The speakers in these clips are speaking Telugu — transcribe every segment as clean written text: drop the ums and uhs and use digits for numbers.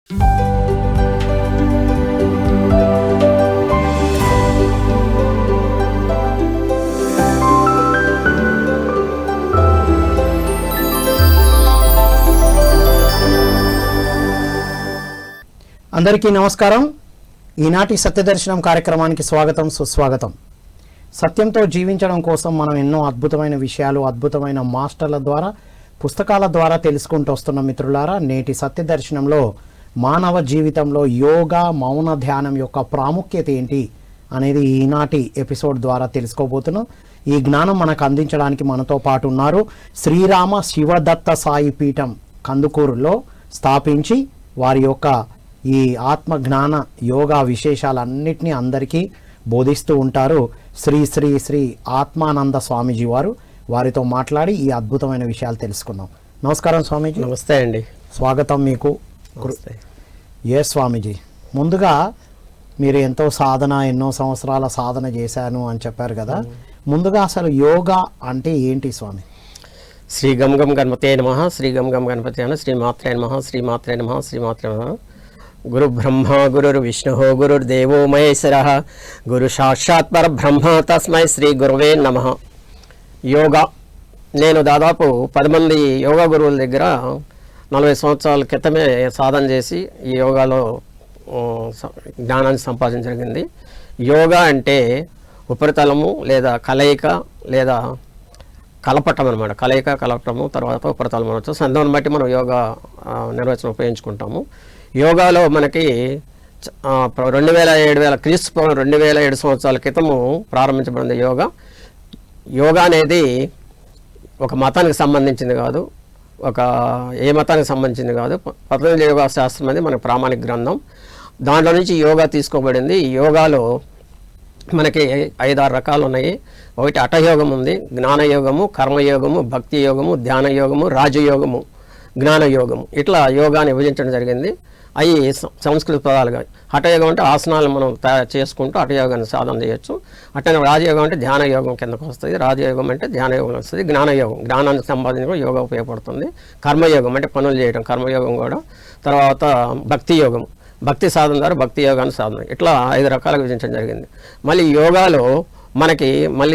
అందరికీ నమస్కారం. ఈనాటి సత్యదర్శనం కార్యక్రమానికి స్వాగతం, సుస్వాగతం. సత్యంతో జీవించడం కోసం మనం ఎన్నో అద్భుతమైన విషయాలు అద్భుతమైన మాస్టర్ల ద్వారా పుస్తకాల ద్వారా తెలుసుకుంటూ వస్తున్న మిత్రులారా, నేటి సత్యదర్శనంలో మానవ జీవితంలో యోగా మౌన ధ్యానం యొక్క ప్రాముఖ్యత ఏంటి అనేది ఈనాటి ఎపిసోడ్ ద్వారా తెలుసుకోబోతున్నాం. ఈ జ్ఞానం మనకు అందించడానికి మనతో పాటు ఉన్నారు శ్రీరామ శివదత్త సాయి పీఠం కందుకూరులో స్థాపించి వారి యొక్క ఈ ఆత్మ జ్ఞాన యోగా విశేషాలన్నిటినీ అందరికీ బోధిస్తూ ఉంటారు శ్రీ శ్రీ శ్రీ ఆత్మానంద స్వామీజీ వారు. వారితో మాట్లాడి ఈ అద్భుతమైన విషయాలు తెలుసుకుందాం. నమస్కారం స్వామీజీ. నమస్తే అండి. స్వాగతం మీకు. ఏ స్వామీజీ, ముందుగా మీరు ఎంతో ఎన్నో సంవత్సరాల సాధన చేశాను అని చెప్పారు కదా, ముందుగా అసలు యోగా అంటే ఏంటి స్వామి? శ్రీ గం గం గణపతే నమః, శ్రీ గం గం గణపతే నమః, శ్రీ మాత్రే నమః, శ్రీ మాత్రే నమః, శ్రీ మాత్రే నమః. గురు బ్రహ్మ గురుర్ విష్ణు గురుర్దేవో మహేశ్వరః, గురు సాక్షాత్ పరబ్రహ్మ తస్మై శ్రీ గురువే నమః. యోగా నేను దాదాపు 10 మంది యోగా గురువుల దగ్గర 40 సంవత్సరాల క్రితమే సాధన చేసి ఈ యోగాలో జ్ఞానాన్ని సంపాదించడం జరిగింది. యోగా అంటే ఉపరితలము లేదా కలయిక లేదా కలపటం అనమాట. కలయిక కలపటము తర్వాత ఉపరితలం అనవచ్చు. సందర్భాన్ని బట్టి మనం యోగా నిర్వచనం ఉపయోగించుకుంటాము. యోగాలో మనకి 2007 క్రీస్తు పూర్వం 2007 సంవత్సరాల క్రితము ప్రారంభించబడింది యోగా. యోగా అనేది ఒక మతానికి సంబంధించింది కాదు, ఏ మతానికి సంబంధించింది కాదు. పతంజలి యోగా శాస్త్రం అనేది మనకు ప్రామాణిక గ్రంథం. దాంట్లో నుంచి యోగా తీసుకోబడింది. ఈ యోగాలో మనకి 5-6 రకాలు ఉన్నాయి. ఒకటి హఠయోగం ఉంది, జ్ఞానయోగము, కర్మయోగము, భక్తి యోగము, ధ్యాన యోగము, రాజయోగము, జ్ఞానయోగము. ఇట్లా యోగాన్ని విభజించడం జరిగింది. అవి సంస్కృత పదాలుగా. హఠయోగం అంటే ఆసనాలు మనం తయారు చేసుకుంటూ హఠయోగాన్ని సాధన చేయొచ్చు. అట్లనే రాజయోగం అంటే ధ్యాన యోగం కిందకు వస్తుంది. రాజయోగం అంటే ధ్యాన యోగం వస్తుంది. జ్ఞానయోగం జ్ఞానానికి సంబంధించి కూడా యోగా ఉపయోగపడుతుంది. కర్మయోగం అంటే పనులు చేయడం, కర్మయోగం కూడా. తర్వాత భక్తి యోగం, భక్తి సాధన ద్వారా భక్తి యోగాన్ని సాధన. ఇట్లా 5 రకాలుగా విభజించడం జరిగింది. మళ్ళీ యోగాలో మనకి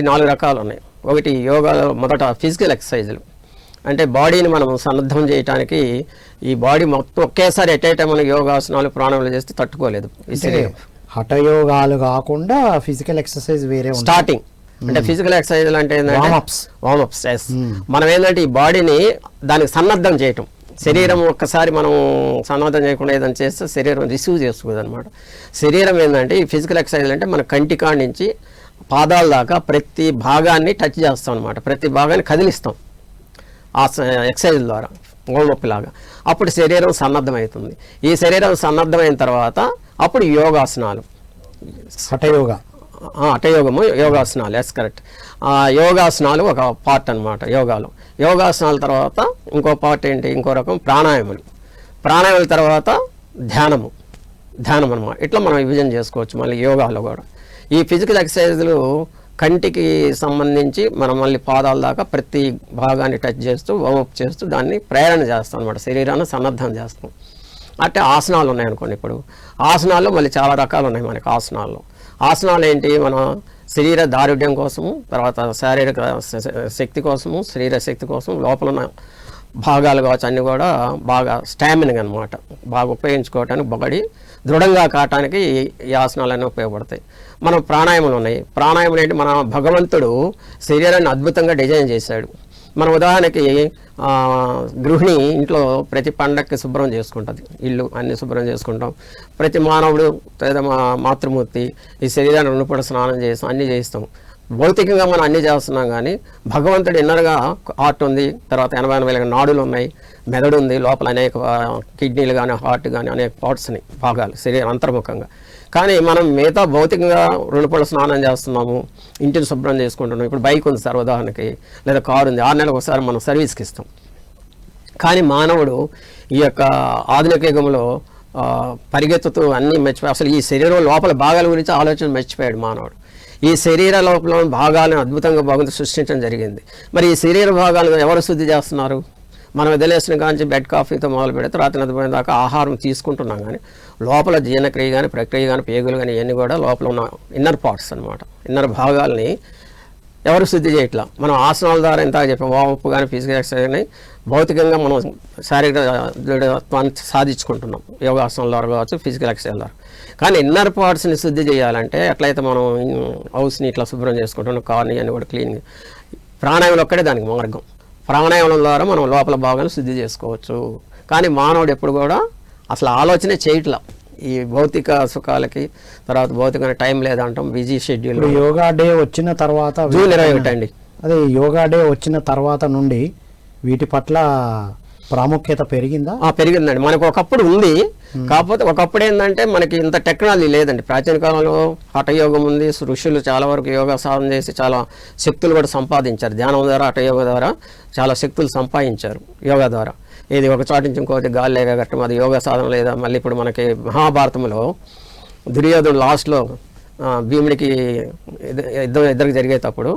4 రకాలు ఉన్నాయి. ఒకటి యోగాలో మొదట ఫిజికల్ ఎక్సర్సైజులు, అంటే బాడీని మనం సన్నద్ధం చేయడానికి. ఈ బాడీ మొత్తం ఒకేసారి ఎట్ ఏ టైం మనం యోగాసనాలు ప్రాణాయామాలు చేస్తే తట్టుకోలేదు. హఠయోగాలు కాకుండా ఫిజికల్ ఎక్సర్సైజ్ వేరే స్టార్టింగ్ అంటే ఫిజికల్ ఎక్సర్సైజ్ అంటే వార్మప్స్. మనం ఏంటంటే ఈ బాడీని దానికి సన్నద్ధం చేయటం. శరీరం ఒక్కసారి మనం సన్నద్ధం చేయకుండా ఏదైనా చేస్తే శరీరం రిసీవ్ చేసుకోదు అనమాట. శరీరం ఏంటంటే ఈ ఫిజికల్ ఎక్సర్సైజ్ అంటే మన కంటికాడ నుంచి పాదాల దాకా ప్రతి భాగాన్ని టచ్ చేస్తాం అనమాట. ప్రతి భాగాన్ని కదిలిస్తాం ఆ ఎక్సర్సైజ్ ద్వారా, గోనొప్పిలాగా. అప్పుడు శరీరం సన్నద్ధమవుతుంది. ఈ శరీరం సన్నద్ధమైన తర్వాత అప్పుడు యోగాసనాలు, హఠయోగము, యోగాసనాలు. Yes, correct. యోగాసనాలు ఒక పార్ట్ అనమాట యోగాలో. యోగాసనాల తర్వాత ఇంకో పార్ట్ ఏంటి, ఇంకో రకం ప్రాణాయాములు. ప్రాణాయాముల తర్వాత ధ్యానం అనమాట. ఇట్లా మనం విభజన చేసుకోవచ్చు మళ్ళీ యోగాలో కూడా. ఈ ఫిజికల్ ఎక్సర్సైజులు కంటికి సంబంధించి మనం మళ్ళీ పాదాల దాకా ప్రతి భాగాన్ని టచ్ చేస్తూ వార్మప్ చేస్తూ దాన్ని ప్రేరణ చేస్తాం అనమాట. శరీరాన్ని సన్నద్ధం చేస్తాం. అంటే ఆసనాలు ఉన్నాయనుకోండి. ఇప్పుడు ఆసనాల్లో మళ్ళీ చాలా రకాలు ఉన్నాయి మనకి. ఆసనాలు ఏంటి, మన శరీర దారుఢ్యం కోసము, తర్వాత శారీరక శక్తి కోసము, శరీర శక్తి కోసం, లోపల ఉన్న భాగాలు కావచ్చు అన్నీ కూడా బాగా స్టామినా అనమాట, బాగా ఉపయోగించుకోవటానికి, బాడీ దృఢంగా కావటానికి ఈ ఆసనాలన్నీ ఉపయోగపడతాయి. మనం ప్రాణాయామాలు ఉన్నాయి. ప్రాణాయామం ఏంటి, మన భగవంతుడు శరీరాన్ని అద్భుతంగా డిజైన్ చేశాడు. మన ఉదాహరణకి గృహిణి ఇంట్లో ప్రతి పండగకి శుభ్రం చేసుకుంటుంది, ఇల్లు అన్ని శుభ్రం చేసుకుంటాం. ప్రతి మానవుడు లేదా మాతృమూర్తి ఈ శరీరాన్ని 2 పూట స్నానం చేస్తాం, అన్నీ చేస్తాం. భౌతికంగా మనం అన్నీ చేస్తున్నాం, కానీ భగవంతుడు ఇన్నర్గా హార్ట్ ఉంది, తర్వాత 80 నాడులు ఉన్నాయి, మెదడు ఉంది, లోపల అనేక కిడ్నీలు కానీ హార్ట్ కానీ అనేక పార్ట్స్ని భాగాలు శరీరం అంతర్ముఖంగా. కానీ మనం మిగతా భౌతికంగా 2 పూట స్నానం చేస్తున్నాము, ఇంటిని శుభ్రం చేసుకుంటున్నాం. ఇప్పుడు బైక్ ఉంది సార్ ఉదాహరణకి, లేదా కారు ఉంది, 6 నెలలకు ఒకసారి మనం సర్వీస్కి ఇస్తాం. కానీ మానవుడు ఈ యొక్క ఆధునిక యుగంలో పరిగెత్తుతూ అన్నీ మర్చిపోయి అసలు ఈ శరీరం లోపల భాగాల గురించి ఆలోచన మర్చిపోయాడు మానవుడు. ఈ శరీర లోపల భాగాలను అద్భుతంగా భగవంతుడు సృష్టించడం జరిగింది. మరి ఈ శరీర భాగాలను ఎవరు శుద్ధి చేస్తున్నారు? మనం వదిలేసిన కాంచి బెడ్ కాఫీతో మొదలు పెడితే రాత్రి నిద్రపోయిన దాకా ఆహారం తీసుకుంటున్నాం, కానీ లోపల జీర్ణక్రియ కానీ ప్రక్రియ కానీ పేగులు కానీ ఇవన్నీ కూడా లోపల ఉన్న ఇన్నర్ పార్ట్స్ అనమాట, ఇన్నర్ భాగాల్ని ఎవరు శుద్ధి చేయట్లా. మనం ఆసనాల ద్వారా ఇంత చెప్పాం, వామప్ కానీ ఫిజికల్ ఎక్సర్సైజ్ కానీ భౌతికంగా మనం శారీరక దృఢత్వాన్ని సాధించుకుంటున్నాం యోగాసనాల ద్వారా కావచ్చు, ఫిజికల్ ఎక్సర్సైజ్ ద్వారా. కానీ ఇన్నర్ పార్ట్స్ని శుద్ధి చేయాలంటే ఎట్లయితే మనం హౌస్ని ఇట్లా శుభ్రం చేసుకుంటున్నాం, కార్ని అని కూడా క్లీన్, ప్రాణాయామం ఒక్కడే దానికి మార్గం. ప్రాణాయామం ద్వారా మనం లోపల భాగాన్ని శుద్ధి చేసుకోవచ్చు. కానీ మానవుడు ఎప్పుడు కూడా అసలు ఆలోచనే చేయట్లా ఈ భౌతిక సుఖాలకి. తర్వాత భౌతికమైన టైం లేదంటాం, బిజీ షెడ్యూల్. యోగా డే వచ్చిన తర్వాత జూన్ 21 అండి, అదే యోగా డే వచ్చిన తర్వాత నుండి వీటి పట్ల ప్రాముఖ్యత పెరిగిందా? పెరిగిందండి. మనకు ఒకప్పుడు ఉంది, కాకపోతే ఒకప్పుడు ఏంటంటే మనకి ఇంత టెక్నాలజీ లేదండి. ప్రాచీన కాలంలో హఠయోగం ఉంది, ఋషులు చాలా వరకు యోగా సాధన చేసి చాలా శక్తులు కూడా సంపాదించారు. ధ్యానం ద్వారా హఠయోగ ద్వారా చాలా శక్తులు సంపాదించారు యోగా ద్వారా. ఇది ఒక చోట నుంచి ఇంకోటి గాలి లేగట్టడం, అది యోగా సాధన లేదా. మళ్ళీ ఇప్పుడు మనకి మహాభారతంలో దుర్యోధనుడు లాస్ట్లో భీముడికి ఇద్దరికి జరిగేటప్పుడు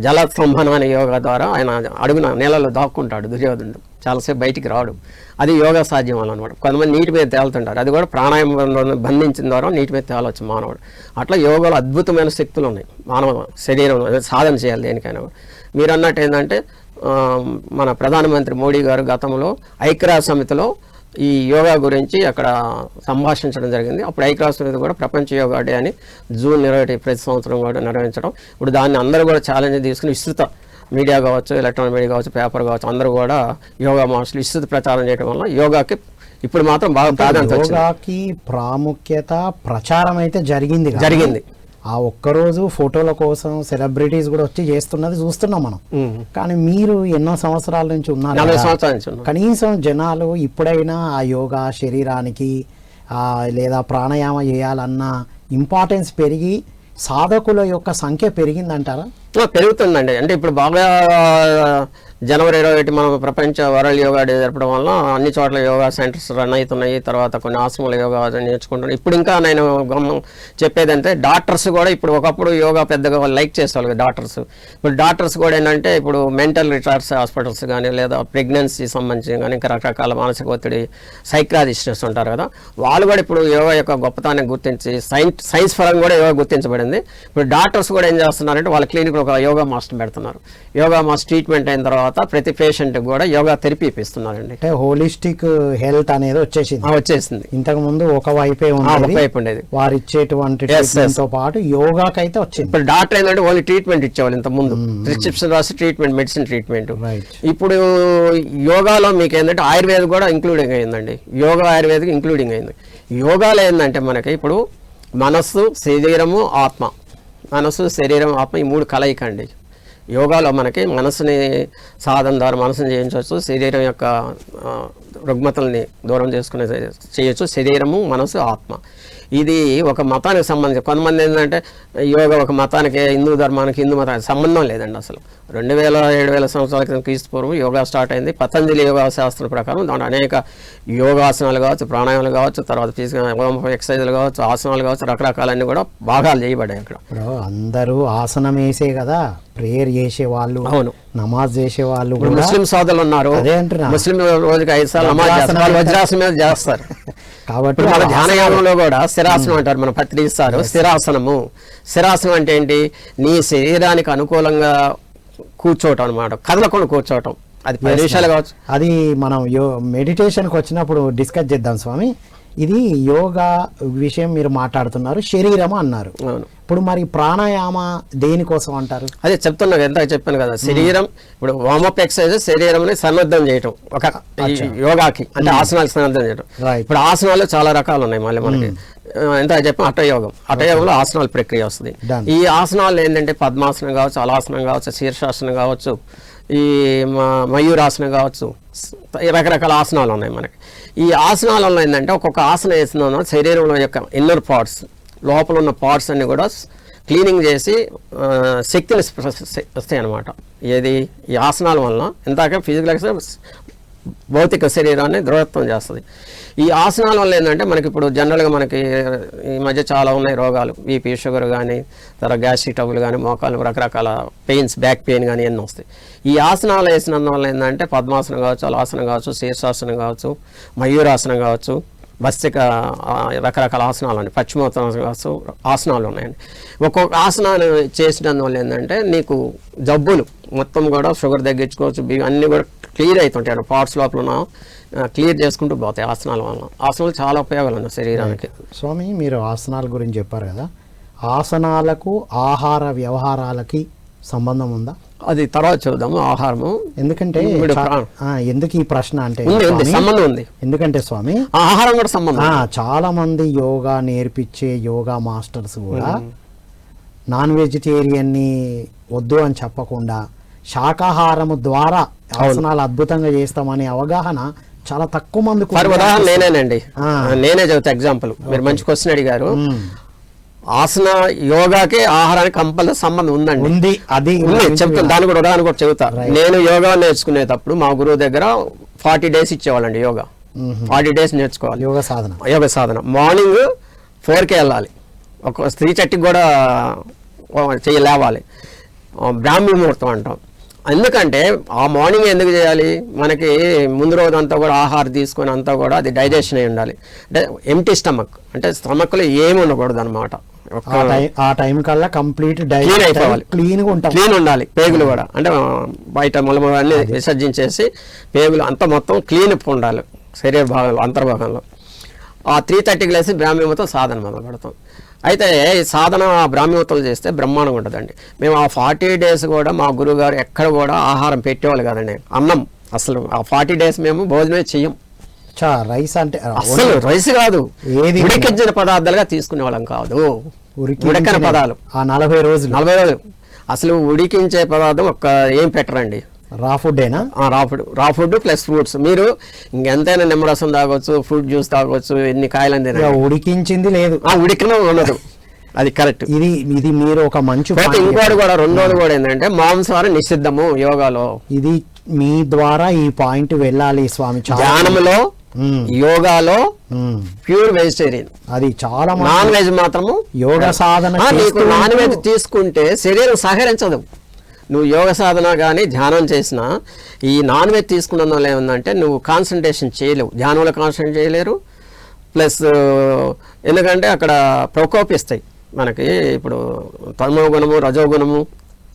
జలస్తంభనం అనే యోగా ద్వారా ఆయన అడుగున నీళ్ళలో దాక్కుంటాడు దుర్యోధనుడు, చాలాసేపు బయటికి రాడు. అది యోగా సాధ్యం అనమాట. కొంతమంది నీటి మీద తేలుతుంటారు, అది కూడా ప్రాణాయామం బంధించిన ద్వారా నీటి మీద తేలవచ్చు మానవుడు. అట్లా యోగాలో అద్భుతమైన శక్తులు ఉన్నాయి. మానవ శరీరం సాధన చేయాలి దేనికైనా. మీరు అన్నట్టు ఏంటంటే మన ప్రధానమంత్రి మోడీ గారు గతంలో ఐక్యరాజ్య సమితిలో ఈ యోగా గురించి అక్కడ సంభాషించడం జరిగింది. అప్పుడు ఐక్యరాజ్య సమితి కూడా ప్రపంచ యోగా డే అని జూన్ 21 ప్రతి సంవత్సరం కూడా నిర్వహించడం. ఇప్పుడు దాన్ని అందరూ కూడా ఛాలెంజ్ తీసుకుని విస్తృత మీడియా కావచ్చు, ఎలక్ట్రానిక్ మీడియా కావచ్చు, పేపర్ కావచ్చు, అందరూ కూడా యోగా మాస్టర్లు విస్తృత ప్రచారం చేయడం వల్ల యోగాకి ఇప్పుడు మాత్రం బాగా ప్రాధాన్యత వచ్చింది. యోగాకి ప్రాముఖ్యత ప్రచారం అయితే జరిగింది. ఆ ఒక్కరోజు ఫోటోల కోసం సెలబ్రిటీస్ కూడా వచ్చి చేస్తున్నది చూస్తున్నాం మనం. కానీ మీరు ఎన్నో సంవత్సరాల నుంచి ఉన్నారు, కనీసం జనాలు ఇప్పుడైనా ఆ యోగా శరీరానికి లేదా ప్రాణాయామ చేయాలన్న ఇంపార్టెన్స్ పెరిగి సాధకుల యొక్క సంఖ్య పెరిగిందంటారా? పెరుగుతుందండి. అంటే ఇప్పుడు బాగా జనవరి 21 మనం ప్రపంచ వరల్డ్ యోగా డే జరపడం వల్ల అన్ని చోట్ల యోగా సెంటర్స్ రన్ అవుతున్నాయి. తర్వాత కొన్ని ఆశ్రమాల యోగా నేర్చుకుంటున్నాను. ఇప్పుడు ఇంకా నేను చెప్పేదంటే డాక్టర్స్ కూడా ఇప్పుడు ఒకప్పుడు యోగా పెద్దగా లైక్ చేసేవాళ్ళు డాక్టర్స్. ఇప్పుడు డాక్టర్స్ కూడా ఏంటంటే ఇప్పుడు మెంటల్ రిటార్డ్స్ హాస్పిటల్స్ కానీ లేదా ప్రెగ్నెన్సీ సంబంధించి కానీ ఇంకా రకరకాల మానసిక ఒత్తిడి సైక్రాలజిస్ట్స్ ఉంటారు కదా, వాళ్ళు కూడా ఇప్పుడు యోగా యొక్క గొప్పతనాన్ని గుర్తించి సైన్స్ పరంగా కూడా యోగా గుర్తించబడింది. ఇప్పుడు డాక్టర్స్ కూడా ఏం చేస్తున్నారంటే వాళ్ళ క్లినిక్లో ఒక యోగా మాస్టర్ పెడుతున్నారు. యోగా మాస్టర్ ట్రీట్మెంట్ అయిన తర్వాత ప్రతి పేషెంట్ కూడా యోగా థెరపీ ఇప్పిస్తున్నారండి. అంటే హోలిస్టిక్ హెల్త్ అనేది వచ్చేసింది. ఇంతకు ముందు ఒక వైపే ఉండేది, వారు ఇచ్చేటువంటి తో పాటు యోగాకైతే వచ్చింది. ఇప్పుడు డాక్టర్ ఏంటంటే ఓన్లీ ట్రీట్మెంట్ ఇచ్చేవాళ్ళు ఇంత ముందు, ప్రిస్క్రిప్షన్ రాసి ట్రీట్మెంట్, మెడిసిన్ ట్రీట్మెంట్. ఇప్పుడు యోగాలో మీకు ఏంటంటే ఆయుర్వేద కూడా ఇంక్లూడింగ్ అయిందండి. యోగా ఆయుర్వేదిక్ ఇంక్లూడింగ్ అయింది. యోగాలో ఏంటంటే మనకి ఇప్పుడు మనస్సు, శరీరము, ఆత్మ, మనస్సు, శరీరం, ఆత్మ ఈ 3 కలయిక అండి. యోగాలో మనకి మనసుని సాధన ద్వారా మనసుని చేయించవచ్చు, శరీరం యొక్క రుగ్మతల్ని దూరం చేసుకునే చేయొచ్చు. శరీరము, మనసు, ఆత్మ. ఇది ఒక మతానికి సంబంధించి కొంతమంది ఏంటంటే యోగా ఒక మతానికి, హిందూ ధర్మానికి, హిందూ మతానికి సంబంధం లేదండి. అసలు 2000-7000 సంవత్సరాల క్రితం క్రీస్తు పూర్వం యోగా స్టార్ట్ అయింది. పతంజలి యోగా శాస్త్రం ప్రకారం దాంట్లో అనేక యోగాసనాలు కావచ్చు, ప్రాణాయామాలు కావచ్చు, తర్వాత ఫిజికల్ ఎక్సర్సైజులు కావచ్చు, ఆసనాలు కావచ్చు, రకరకాలన్నీ కూడా భాగాలు చేయబడ్డాయి. అక్కడ అందరూ ఆసనం వేసే కదా ప్రేయర్ చేసే వాళ్ళు, అవును, నమాజ్ చేసే వాళ్ళు, ముస్లిం సోదరులు ఉన్నారు. ముస్లిం రోజుకి 5 సార్లు నమాజ్ చేస్తారు, వజ్రాసనం మీద చేస్తారు. కాబట్టి మన ధ్యానయామంలో కూడా స్థిరాసనం అంటారు, మన పత్రి ఇస్తారు స్థిరాసనము. స్థిరాసనం అంటే ఏంటి? నీ శరీరానికి అనుకూలంగా కూర్చోవటం అనమాట, కదలకుండా కూర్చోవటం. అది 10 నిమిషాలు కావచ్చు. అది మనం మెడిటేషన్కి వచ్చినప్పుడు డిస్కస్ చేద్దాం స్వామి. ఇది యోగా విషయం మీరు మాట్లాడుతున్నారు, శరీరము అన్నారు. ఇప్పుడు మరి ప్రాణాయామ దేనికోసం అంటారు? అదే చెప్తున్నా, ఎంత చెప్పాను కదా, శరీరం ఇప్పుడు వార్మప్ ఎక్సర్సైజ్ శరీరంని సన్నద్ధం చేయటం ఒక యోగాకి, అంటే ఆసనాలు సన్నద్ధం చేయటం. ఇప్పుడు ఆసనాలు చాలా రకాలు ఉన్నాయి. మళ్ళీ మనకి ఎంత చెప్పాం, హఠయోగంలో ఆసనాల ప్రక్రియ వస్తుంది. ఈ ఆసనాలు ఏంటంటే పద్మాసనం కావచ్చు, అలాసనం కావచ్చు, శీర్షాసనం కావచ్చు, ఈ మయూరాసనం కావచ్చు, రకరకాల ఆసనాలు ఉన్నాయి మనకి. ఈ ఆసనాలలో ఏంటంటే ఒక్కొక్క ఆసనం వేసిన శరీరంలో యొక్క ఇన్నర్ పార్ట్స్, లోపల ఉన్న పార్ట్స్ అన్ని కూడా క్లీనింగ్ చేసి శక్తిని వస్తాయి అన్నమాట. ఏది ఈ ఆసనాల వలన. ఇందాక ఫిజికల్ ఎక్సర్సైజ్ భౌతిక శరీరాన్ని దృఢత్వం చేస్తుంది. ఈ ఆసనాల వల్ల ఏంటంటే మనకి ఇప్పుడు జనరల్గా మనకి ఈ మధ్య చాలా ఉన్నాయి రోగాలు, బీపీ, షుగర్ కానీ, తర్వాత గ్యాస్ట్రిక్ ట్రబుల్ కానీ, మోకాలు రకరకాల పెయిన్స్, బ్యాక్ పెయిన్ కానీ ఎన్ని వస్తాయి. ఈ ఆసనాలు వేసినందువల్ల ఏంటంటే పద్మాసనం కావచ్చు, హలాసనం కావచ్చు, శీర్షాసనం కావచ్చు, మయూరాసనం కావచ్చు, భస్తిక రకరకాల ఆసనాలు ఉన్నాయి, పశ్చిమోత్తరాసనం కావచ్చు, ఆసనాలు ఉన్నాయండి. ఒక్కొక్క ఆసనాలు చేసినందువల్ల ఏంటంటే నీకు జబ్బులు మొత్తం కూడా షుగర్ తగ్గించుకోవచ్చు, అన్నీ కూడా క్లియర్ అవుతుంటాయి, పార్ట్స్ లోపల ఉన్న క్లియర్ చేసుకుంటూ పోతాయి ఆసనాల వల్ల. ఆసనాలు చాలా ఉపయోగాలు ఉన్నాయి శరీరానికి. స్వామి, మీరు ఆసనాల గురించి చెప్పారు కదా, ఆసనాలకు ఆహార వ్యవహారాలకి సంబంధం ఉందా? అది తర్వాత చూద్దాము. ఆహారము ఎందుకంటే ఎందుకు ఈ ప్రశ్న అంటే సంబంధం ఉంది. ఎందుకంటే స్వామి ఆహారం కూడా సంబంధం. చాలా మంది యోగా నేర్పించే యోగా మాస్టర్స్ కూడా నాన్ వెజిటేరియన్ని వద్దు అని చెప్పకుండా శాకాహారము ద్వారా ఆసనాలు అద్భుతంగా చేస్తామనే అవగాహన చాలా తక్కువ మందికి. ఉదాహరణ నేనే చెబుతా ఎగ్జాంపుల్. మీరు మంచి క్వశ్చన్ అడిగారు. ఆసన యోగాకి ఆహారానికి కంపల్సరీ సంబంధం ఉందండి. ఉంది, అది చెప్తాను. దాని కూడా ఉదాహరణ కూడా చెబుతా. నేను యోగా నేర్చుకునేటప్పుడు మా గురువు దగ్గర 40 days ఇచ్చేవాళ్ళండి. యోగా 40 days నేర్చుకోవాలి. యోగ సాధన మార్నింగ్ 4కే వెళ్ళాలి, ఒక 3:30కి కూడా లేవాలి. బ్రాహ్మీ ముహూర్తం అంటాం. ఎందుకంటే ఆ మార్నింగ్ ఎందుకు చేయాలి, మనకి ముందు రోజు అంతా కూడా ఆహారం తీసుకొని అంతా కూడా అది డైజెషన్ అయి ఉండాలి. అంటే ఎంటీ స్టమక్, అంటే స్టమక్లో ఏమి ఉండకూడదు అనమాట. ఆ టైం కల్లా కంప్లీట్ క్లీన్ అయిపోవాలి, క్లీన్ ఉండాలి. పేగులు కూడా అంటే బయట మూలమూలన్నీ విసర్జించేసి పేగులు అంతా మొత్తం క్లీన్ ఉండాలి శరీర భాగంలో, అంతర్భాగంలో. ఆ 3:30కి లేసి బ్రాహ్మీముహూర్తం సాధన మొదలు పెడతాం. అయితే ఈ సాధన బ్రాహ్మీముహూర్తాలు చేస్తే బ్రహ్మాండంగా ఉంటుందండి. మేము ఆ 40 days కూడా మా గురువు గారు ఎక్కడ కూడా ఆహారం పెట్టేవాళ్ళు కాదండి. అన్నం అసలు ఆ 40 days మేము భోజనమే చెయ్యం. రైస్ అంటే అసలు రైస్ కాదు, ఉడికించిన పదార్థాలుగా తీసుకునే వాళ్ళం కాదు. ఉడకని పదాలు ఆ 40 రోజులు అసలు ఉడికించే పదార్థం ఒక్క ఏం పెట్టరండి. రా ఫుడ్డేనా? రా ఫుడ్ ప్లస్ ఫ్రూట్స్. మీరు ఇంకెంతైనా నిమ్మరసం తాగొచ్చు, ఫ్రూట్ జ్యూస్ తాగొచ్చు, ఎన్ని కాయలని ఉడికించింది లేదు, ఉడికిన ఉండదు. అది కరెక్ట్. ఇది మీరు ఒక మంచి. ఇంకోటి కూడా రెండోది కూడా ఏంటంటే మాంసాహారం నిషిద్ధము యోగాలో. ఇది మీ ద్వారా ఈ పాయింట్ వెళ్ళాలి స్వామి. ధ్యానంలో, యోగాలో ప్యూర్ వెజిటేరియన్. అది చాలా నాన్ వెజ్ మాత్రము యోగ సాధన. నాన్ వెజ్ తీసుకుంటే శరీరం సహకరించదు. నువ్వు యోగ సాధన కానీ ధ్యానం చేసినా ఈ నాన్ వెజ్ తీసుకున్న వల్ల ఏముందంటే నువ్వు కాన్సన్ట్రేషన్ చేయలేవు, ధ్యానంలో కాన్సన్ట్రేట్ చేయలేరు. ప్లస్ ఎందుకంటే అక్కడ ప్రకోపిస్తాయి మనకి. ఇప్పుడు తమో గుణము, రజోగుణము,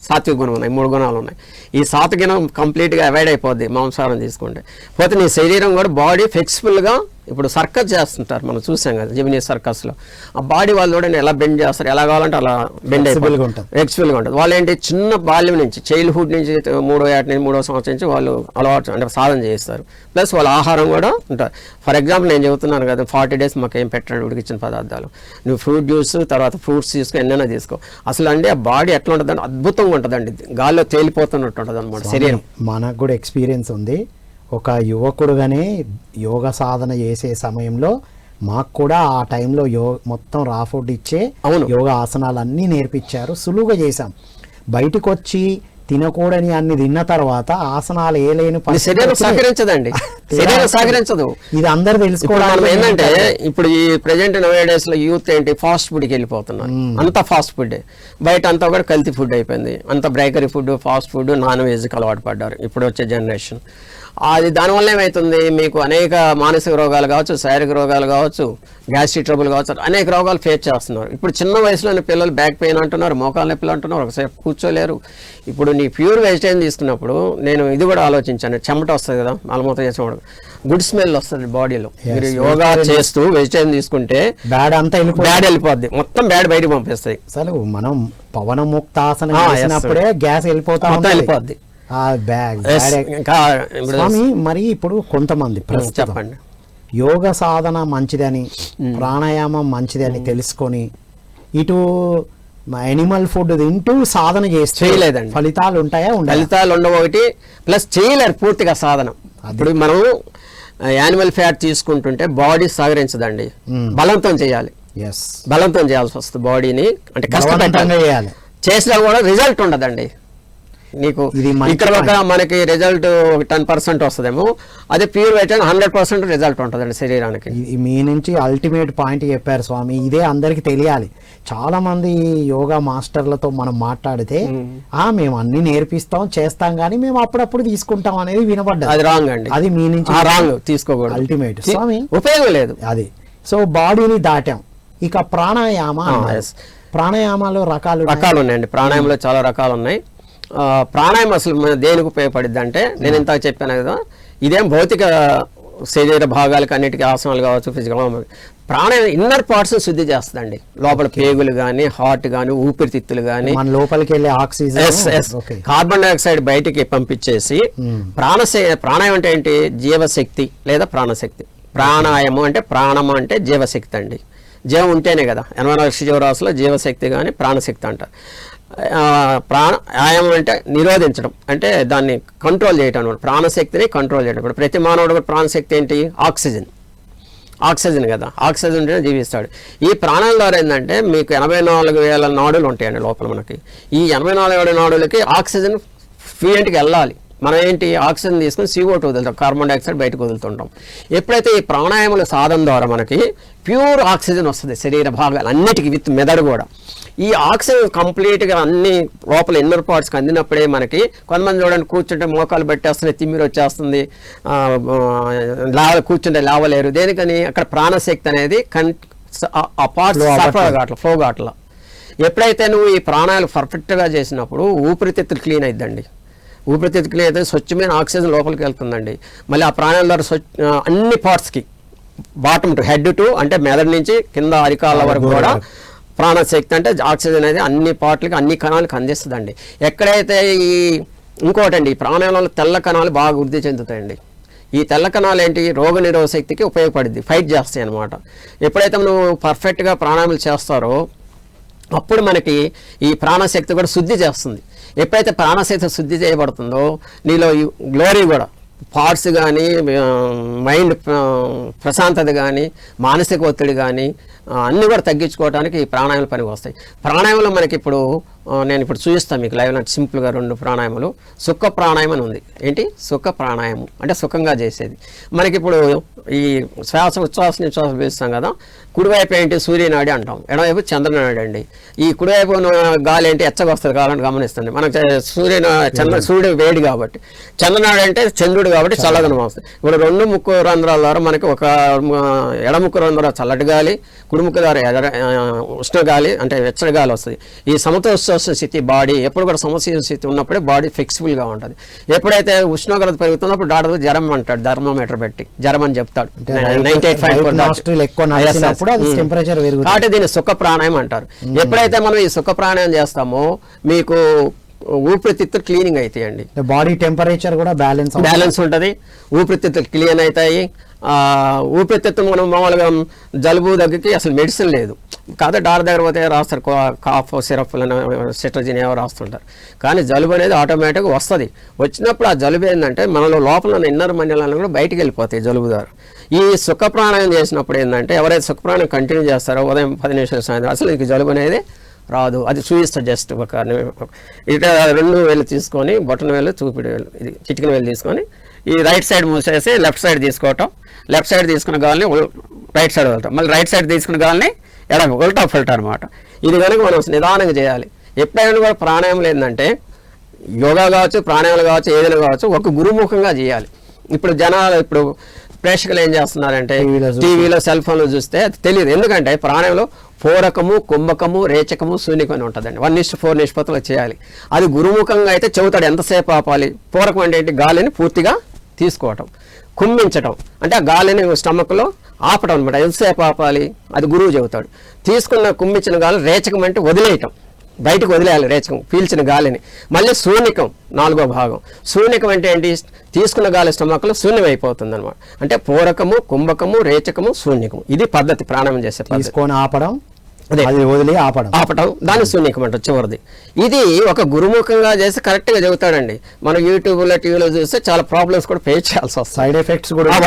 సాత్విక గుణం ఉన్నాయి, 3 గుణాలు ఉన్నాయి. ఈ సాత్వికం కంప్లీట్గా అవాయిడ్ అయిపోద్ది మాంసాహారం తీసుకుంటే. పోతే నీ శరీరం కూడా బాడీ ఫ్లెక్సిబుల్గా, ఇప్పుడు సర్కస్ చేస్తుంటారు మనం చూసాం కదా జెమినీ సర్కస్లో, ఆ బాడీ వాళ్ళు కూడా ఎలా బెండ్ చేస్తారు, ఎలా కావాలంటే అలా బెండ్ అయిపోయి ఫ్లెక్సిబుల్గా ఉంటుంది. వాళ్ళు ఏంటి చిన్న బాల్యం నుంచి, చైల్డ్హుడ్ నుంచి 3వ సంవత్సరం నుంచి వాళ్ళు అలవాటు అంటే సాధన చేస్తారు. ప్లస్ వాళ్ళ ఆహారం కూడా ఉంటుంది. ఫర్ ఎగ్జాంపుల్ నేను చెబుతున్నాను కదా, 40 days మాకు ఏం పెట్టండి ఉడికించిన పదార్థాలు. నువ్వు ఫ్రూట్ జ్యూస్, తర్వాత ఫ్రూట్స్ తీసుకో, ఎన్నైనా తీసుకో. అసలు అంటే ఆ బాడీ ఎట్లా ఉంటుందంటే అద్భుతంగా ఉంటుందండి, గాల్లో తేలిపోతున్నట్టు ఉంటుంది అనమాట శరీరం. మనకు కూడా ఎక్స్పీరియన్స్ ఉంది. ఒక యువకుడుగానే యోగ సాధన చేసే సమయంలో మాకు కూడా ఆ టైంలో మొత్తం రా ఫుడ్ ఇచ్చే యోగా ఆసనాలన్నీ నేర్పించారు, సులువుగా చేశాం. బయటకు వచ్చి తినకూడని అన్ని తిన్న తర్వాత ఆసనాలు ఏలేని శరీరం సహకరించదండి, శరీరం సహకరించదు. ఇది అందరు తెలుసుకోవడం ఏంటంటే ఇప్పుడు ఈ ప్రెజెంట్ నవే డేస్ లో యూత్ ఏంటి ఫాస్ట్ ఫుడ్కి వెళ్ళిపోతున్నారు. అంతా ఫాస్ట్ ఫుడ్, బయట అంతా కూడా కల్తీ ఫుడ్ అయిపోయింది. అంతా బ్రేకరీ ఫుడ్, ఫాస్ట్ ఫుడ్, నాన్ వెజ్కి అలవాటు పడ్డారు ఇప్పుడు వచ్చే జనరేషన్. అది దానివల్ల ఏమవుతుంది, మీకు అనేక మానసిక రోగాలు కావచ్చు, శారీరక రోగాలు కావచ్చు, గ్యాస్ట్రిక్ ట్రబుల్ కావచ్చు, అనేక రోగాలు ఫేస్ చేస్తున్నారు. ఇప్పుడు చిన్న వయసులోని పిల్లలు బ్యాక్ పెయిన్ అంటున్నారు, మోకాలు నొప్పులు అంటున్నారు, ఒకసారి కూర్చోలేరు. ఇప్పుడు నీ ప్యూర్ వెజిటేరియన్ తీసుకున్నప్పుడు నేను ఇది కూడా ఆలోచించాను, చెమట వస్తుంది కదా మలమూత్రం చేసినప్పుడు, గుడ్ స్మెల్ వస్తుంది బాడీలో. మీరు యోగా చేస్తూ వెజిటేరియన్ తీసుకుంటే బ్యాడ్ అంతా వెళ్ళిపోద్ది, మొత్తం బ్యాడ్ బయటకు పంపిస్తాయి. అసలు మనం పవన ముక్తాసనం చేసినప్పుడే గ్యాస్ వెళ్ళిపోద్ది. స్వామి, మరి ఇప్పుడు కొంతమంది చెప్పండి యోగ సాధన మంచిదని, ప్రాణాయామం మంచిదని తెలుసుకొని ఇటు యానిమల్ ఫుడ్ తింటూ సాధన చేయలేదండి, ఫలితాలు ఉంటాయా? ఫలితాలు ఉండవు. ఒకటి ప్లస్ చేయలేరు పూర్తిగా సాధన. ఇప్పుడు మనం యానిమల్ ఫ్యాట్ తీసుకుంటుంటే బాడీ సహకరించదండి, బలంతో చేయాలి. బలంతో చేయాల్సి వస్తుంది బాడీని, అంటే కష్టపడి చేయాలి. చేసినా కూడా రిజల్ట్ ఉండదండి. నీకు ఇది మంచి ఇక్కడ ఒక మనకి రిజల్ట్ 10% వస్తుందేమో, అదే ప్యూర్ వెయిట్ 100% రిజల్ట్ ఉంటుందండి శరీరానికి. మీ నుంచి అల్టిమేట్ పాయింట్ చెప్పారు స్వామి. ఇదే అందరికి తెలియాలి. చాలా మంది యోగా మాస్టర్లతో మనం మాట్లాడితే మేము అన్ని నేర్పిస్తాం చేస్తాం కానీ మేము అప్పుడప్పుడు తీసుకుంటాం అనేది వినపడ్డది. అది రాంగ్ అండి. అది మీ నుంచి రాంగ్, తీసుకోకూడదు. అల్టిమేట్ స్వామి ఉపయోగం లేదు అది. సో బాడీని దాటాం. ఇక ప్రాణాయామ, ప్రాణాయామాలు రకాలు ఉన్నాయండి. ప్రాణాయామంలో చాలా రకాలు ఉన్నాయి. ప్రాణాయామం అసలు దేనికి ఉపయోగపడుద్ది అంటే, నేను ఇంత చెప్పాను కదా, ఇదేం భౌతిక శరీర భాగాలకు అన్నిటికీ ఆసనాలు కావచ్చు, ఫిజికల్. ప్రాణాయామం ఇన్నర్ పార్ట్స్ శుద్ధి చేస్తుందండి. లోపల పేగులు కానీ, హార్ట్ కానీ, ఊపిరితిత్తులు కానీ, మన లోపలికి వెళ్ళే ఆక్సిజన్, కార్బన్ డైఆక్సైడ్ బయటికి పంపించేసి ప్రాణాయామం అంటే ఏంటి? జీవశక్తి లేదా ప్రాణశక్తి. ప్రాణాయామం అంటే ప్రాణము అంటే జీవశక్తి అండి. జీవం ఉంటేనే కదా 84 జీవరాశుల్లో జీవశక్తి కానీ ప్రాణశక్తి అంటారు. ప్రాణాయామం అంటే నిరోధించడం, అంటే దాన్ని కంట్రోల్ చేయటం అనమాట. ప్రాణశక్తిని కంట్రోల్ చేయడం. ఇప్పుడు ప్రతి మానవుడు కూడా ప్రాణశక్తి ఏంటి? ఆక్సిజన్ కదా. ఆక్సిజన్ ఉంటేనే జీవిస్తాడు. ఈ ప్రాణాల ద్వారా ఏంటంటే మీకు 84,000 నాడులు ఉంటాయండి లోపల మనకి. ఈ 84,000 నాడులకి ఆక్సిజన్ ఫ్లూయెంట్గా వెళ్ళాలి. మనం ఏంటి? ఆక్సిజన్ తీసుకుని CO2 వదులుతాం, కార్బన్ డైఆక్సైడ్ బయటకు వదులుతుంటాం. ఎప్పుడైతే ఈ ప్రాణాయామాల సాధన ద్వారా మనకి ప్యూర్ ఆక్సిజన్ వస్తుంది శరీర భాగాలు అన్నిటికీ, విత్ మెదడు కూడా. ఈ ఆక్సిజన్ కంప్లీట్గా అన్ని లోపల ఇన్నర్ పార్ట్స్కి అందినప్పుడే మనకి, కొంతమంది చూడండి కూర్చుంటే మోకాలు పెట్టేస్తున్నాయి, తిమ్మిరి వచ్చేస్తుంది, కూర్చుంటే లేవలేరు. దేనికని? అక్కడ ప్రాణశక్తి అనేది ఆ పార్ట్స్ ఫ్లో కావట్ల. ఎప్పుడైతే నువ్వు ఈ ప్రాణాలు పర్ఫెక్ట్గా చేసినప్పుడు ఊపిరితిత్తులు క్లీన్ అయిద్దండి. ఊపిరితిత్తు క్లీన్ అయితే స్వచ్ఛమైన ఆక్సిజన్ లోపలికి వెళ్తుందండి. మళ్ళీ ఆ ప్రాణాల ద్వారా అన్ని పార్ట్స్కి, బాటమ్ టు హెడ్ టు, అంటే మెదడు నుంచి కింద అరికాల వరకు కూడా ప్రాణశక్తి అంటే ఆక్సిజన్ అనేది అన్ని పార్ట్లకి, అన్ని కణాలకు అందిస్తుందండి. ఎక్కడైతే ఇంకోటండి, ఈ ప్రాణాయామంలో తెల్ల కణాలు బాగా వృద్ధి చెందుతాయండి. ఈ తెల్ల కణాలు ఏంటి? రోగ నిరోధక శక్తికి ఉపయోగపడుద్ది, ఫైట్ చేస్తాయి అనమాట. ఎప్పుడైతే నువ్వు పర్ఫెక్ట్గా ప్రాణాయామాలు చేస్తారో అప్పుడు మనకి ఈ ప్రాణశక్తి కూడా శుద్ధి చేస్తుంది. ఎప్పుడైతే ప్రాణశక్తి శుద్ధి చేయబడుతుందో నీలో గ్లోరీ కూడా, పార్ట్స్ కానీ, మైండ్ ప్రశాంతత కానీ, మానసిక ఒత్తిడి కానీ అన్నీ కూడా తగ్గించుకోవడానికి ఈ ప్రాణాయామాలు పనికి వస్తాయి. ప్రాణాయామంలో మనకి ఇప్పుడు నేను ఇప్పుడు చూపిస్తాను మీకు లైవ్, సింపుల్గా 2 ప్రాణాయామాలు. సుఖ ప్రాణాయామం అని ఉంది. ఏంటి? సుఖ ప్రాణాయామం అంటే సుఖంగా చేసేది. మనకి ఇప్పుడు ఈ శ్వాస ఉచ్ఛ్వాస నిశ్వాస పీలుస్తాం కదా, కుడివైపు ఏంటి? సూర్యనాడి అంటాం, ఎడవైపు చంద్రనాడి అండి. ఈ కుడివైపు గాలి ఏంటి? ఎచ్చగా వస్తుంది కావాలని గమనిస్తుంది. మనకు సూర్యుడు వేడి కాబట్టి, చంద్రనాడి అంటే చంద్రుడు కాబట్టి చల్లదనం వస్తుంది. ఇప్పుడు 2 ముక్కు రంధ్రాల ద్వారా మనకి ఒక ఎడముక్కు రంధ్ర చల్లటి గాలి, కుడిముక్కు ద్వారా ఉష్ణగాలి అంటే వెచ్చని గాలి వస్తుంది. ఈ సమతోష్ణ స్థితి బాడీ ఎప్పుడు కూడా సమశీతోష్ణ స్థితి ఉన్నప్పుడే బాడీ ఫ్లెక్సిబుల్గా ఉంటుంది. ఎప్పుడైతే ఉష్ణోగ్రత పెరుగుతున్నప్పుడు డాక్టర్ జ్వరం అంటాడు, థర్మోమీటర్ పెట్టి జ్వరం అని చెప్తాడు. 98.4 కాబట్టి దీన్ని సుఖ ప్రాణాయామం అంటారు. ఎప్పుడైతే మనం ఈ సుఖ ప్రాణాయామం చేస్తామో మీకు ఊపిరితిత్తులు క్లీనింగ్ అవుతాయండి. బాడీ టెంపరేచర్ కూడా బ్యాలెన్స్ ఉంటుంది. ఊపిరితిత్తులు క్లీన్ అవుతాయి. ఊపిరితిత్తులు మనం మామూలుగా జలుబు దగ్గరికి అసలు మెడిసిన్ లేదు కాదు, డాక్టర్ దగ్గర పోతే రాస్తారు కాఫ్ సిరప్లను, సిట్రజిన్ ఏవో రాస్తుంటారు. కానీ జలుబు అనేది ఆటోమేటిక్గా వస్తుంది. వచ్చినప్పుడు ఆ జలుబు ఏంటంటే మనలో లోపల ఉన్న ఇన్నర్ మండలాలను కూడా బయటికి వెళ్ళిపోతాయి జలుబు ద్వారా. ఈ సుఖ ప్రాణాయామం చేసినప్పుడు ఏంటంటే ఎవరైతే సుఖ ప్రాణాయామం కంటిన్యూ చేస్తారో ఉదయం 10 నిమిషాలు సాయంత్రం అసలు ఇంక జలుబు అనేది రాదు. అది చూపిస్తా జస్ట్ ఒక ఇట 2 వేలు తీసుకొని, బొట్టన వేలు, చూపిడి వేలు, ఇది చిటికిన వేలు తీసుకొని ఈ రైట్ సైడ్ మూసేసి లెఫ్ట్ సైడ్ తీసుకోవటం, లెఫ్ట్ సైడ్ తీసుకున్న గాలిని రైట్ సైడ్ వెళ్తాం, మళ్ళీ రైట్ సైడ్ తీసుకున్న గాలిని ఎడమ, ఉల్టా ఫిల్టర్ అనమాట. ఇది కనుక మనం నిదానంగా చేయాలి. ఎప్పుడైనా కూడా ప్రాణాయామం ఏంటంటే యోగా కావచ్చు, ప్రాణాయామాలు కావచ్చు, ఏదైనా కావచ్చు ఒక గురుముఖంగా చేయాలి. ఇప్పుడు జనాలు, ఇప్పుడు ప్రేక్షకులు ఏం చేస్తున్నారంటే టీవీలో, సెల్ ఫోన్లో చూస్తే అది తెలియదు. ఎందుకంటే ప్రాణాయామంలో పూరకము, కుంభకము, రేచకము, శూన్యకం అని ఉంటుందండి. 1:4 నిష్పత్తిలో చేయాలి. అది గురుముఖంగా అయితే చెబుతాడు ఎంతసేపు ఆపాలి. పూరకం అంటే ఏంటి? గాలిని పూర్తిగా తీసుకోవటం. కుంభించటం అంటే ఆ గాలిని స్టమక్లో ఆపటం అనమాట. ఎంతసేపు ఆపాలి అది గురువు చెబుతాడు. తీసుకున్న కుంభించిన గాలి రేచకం అంటే వదిలేయటం, బయటకు వదిలేయాలి రేచకం, పీల్చిన గాలిని. మళ్ళీ శూన్యకం 4వ భాగం. శూన్యకం అంటే ఏంటి? తీసుకున్న గాలి స్టమక్లో శూన్యం అయిపోతుంది అనమాట. అంటే పూరకము, కుంభకము, రేచకము, శూన్యకము. ఇది పద్ధతి ప్రాణాయామం చేసే పద్ధతి. తీసుకొని ఆపడం, అది వదిలి ఆపటం, దాన్ని శూన్యకం అంటారు చివరిది. ఇది ఒక గురుముఖంగా చేసి కరెక్ట్గా చెబుతాడండి. మనం యూట్యూబ్లో, టీవీలో చూస్తే చాలా ప్రాబ్లమ్స్ కూడా ఫేస్ చేయాల్సి వస్తాయి. సైడ్ ఎఫెక్ట్స్ కూడా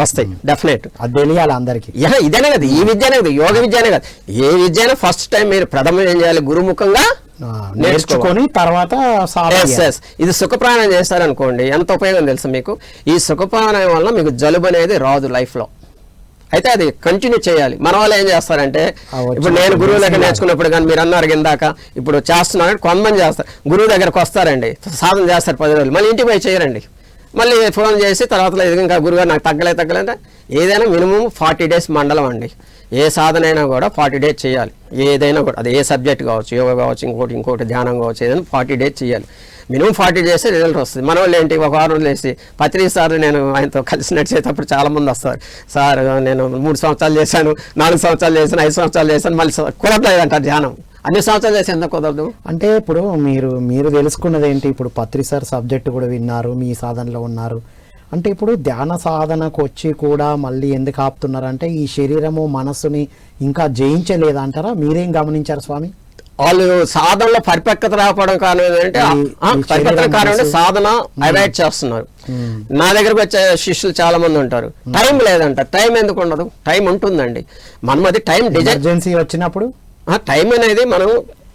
వస్తాయి డెఫినెట్. అది తెలియాలి అందరికీ. ఇదేనే కదా, ఈ విద్యనే కదా, యోగ విద్యనే కదా. ఏ విద్యనే ఫస్ట్ టైం మీరు ప్రథమం ఏం చేయాలి? గురుముఖంగా నేర్చుకొని తర్వాత ఇది సుఖ ప్రాణాయామం చేస్తారనుకోండి ఎంత ఉపయోగం తెలుసు మీకు. ఈ సుఖ ప్రాణాయామం వల్ల మీకు జలుబు అనేది రాదు లైఫ్లో. అయితే అది కంటిన్యూ చేయాలి. మన వాళ్ళు ఏం చేస్తారంటే, ఇప్పుడు నేను గురువు దగ్గర నేర్చుకున్నప్పుడు కానీ మీరు అన్నారు కిందాక, ఇప్పుడు చేస్తున్నారంటే కొంతమంది చేస్తారు, గురువు దగ్గరకు వస్తారండి, సాధన చేస్తారు 10 రోజులు, మళ్ళీ ఇంటికి పోయి చేయరండి, మళ్ళీ ఫోన్ చేసి తర్వాత ఇది ఇంకా గురువుగారు నాకు తగ్గలేదంటే ఏదైనా మినిమం 40 డేస్ మండలం అండి. ఏ సాధన అయినా కూడా 40 డేస్ చేయాలి. ఏదైనా కూడా అది ఏ సబ్జెక్ట్ కావచ్చు, యోగా కావచ్చు, ఇంకోటి ధ్యానం కావచ్చు, ఏదైనా 40 డేస్ చేయాలి. మినిమం 40 డేస్ రిజల్ట్ వస్తుంది. మన వాళ్ళు ఏంటి ఒక వారం వేసి 10 సార్లు నేను ఆయనతో కలిసి నడిచేటప్పుడు చాలామంది వస్తారు, సార్ నేను 3 సంవత్సరాలు చేశాను, 4 సంవత్సరాలు చేశాను, 5 సంవత్సరాలు చేశాను, మళ్ళీ కుదరలేదంటారు ధ్యానం. అన్ని సంవత్సరాలు చేసి ఎంత కుదరదు. అంటే ఇప్పుడు మీరు తెలుసుకున్నది ఏంటి, ఇప్పుడు పత్రిసార్ సబ్జెక్ట్ కూడా విన్నారు, మీ సాధనలో ఉన్నారు అంటే, ఇప్పుడు ధ్యాన సాధనకు వచ్చి కూడా మళ్ళీ ఎందుకు ఆపుతున్నారంటే ఈ శరీరము మనస్సుని ఇంకా జయించలేదంటారా? మీరేం గమనించారు స్వామి? వాళ్ళు సాధనలో పరిపక్వత రాకపోవడం కారణం ఏంటంటే, పరిపక్వత కారణం సాధన అవాయిడ్ చేస్తున్నారు. నా దగ్గరకు వచ్చే శిష్యులు చాలా మంది ఉంటారు, టైం లేదంట. టైం ఎందుకు ఉండదు? టైం ఉంటుందండి. మనది టైం ఎమర్జెన్సీ వచ్చినప్పుడు టైం అనేది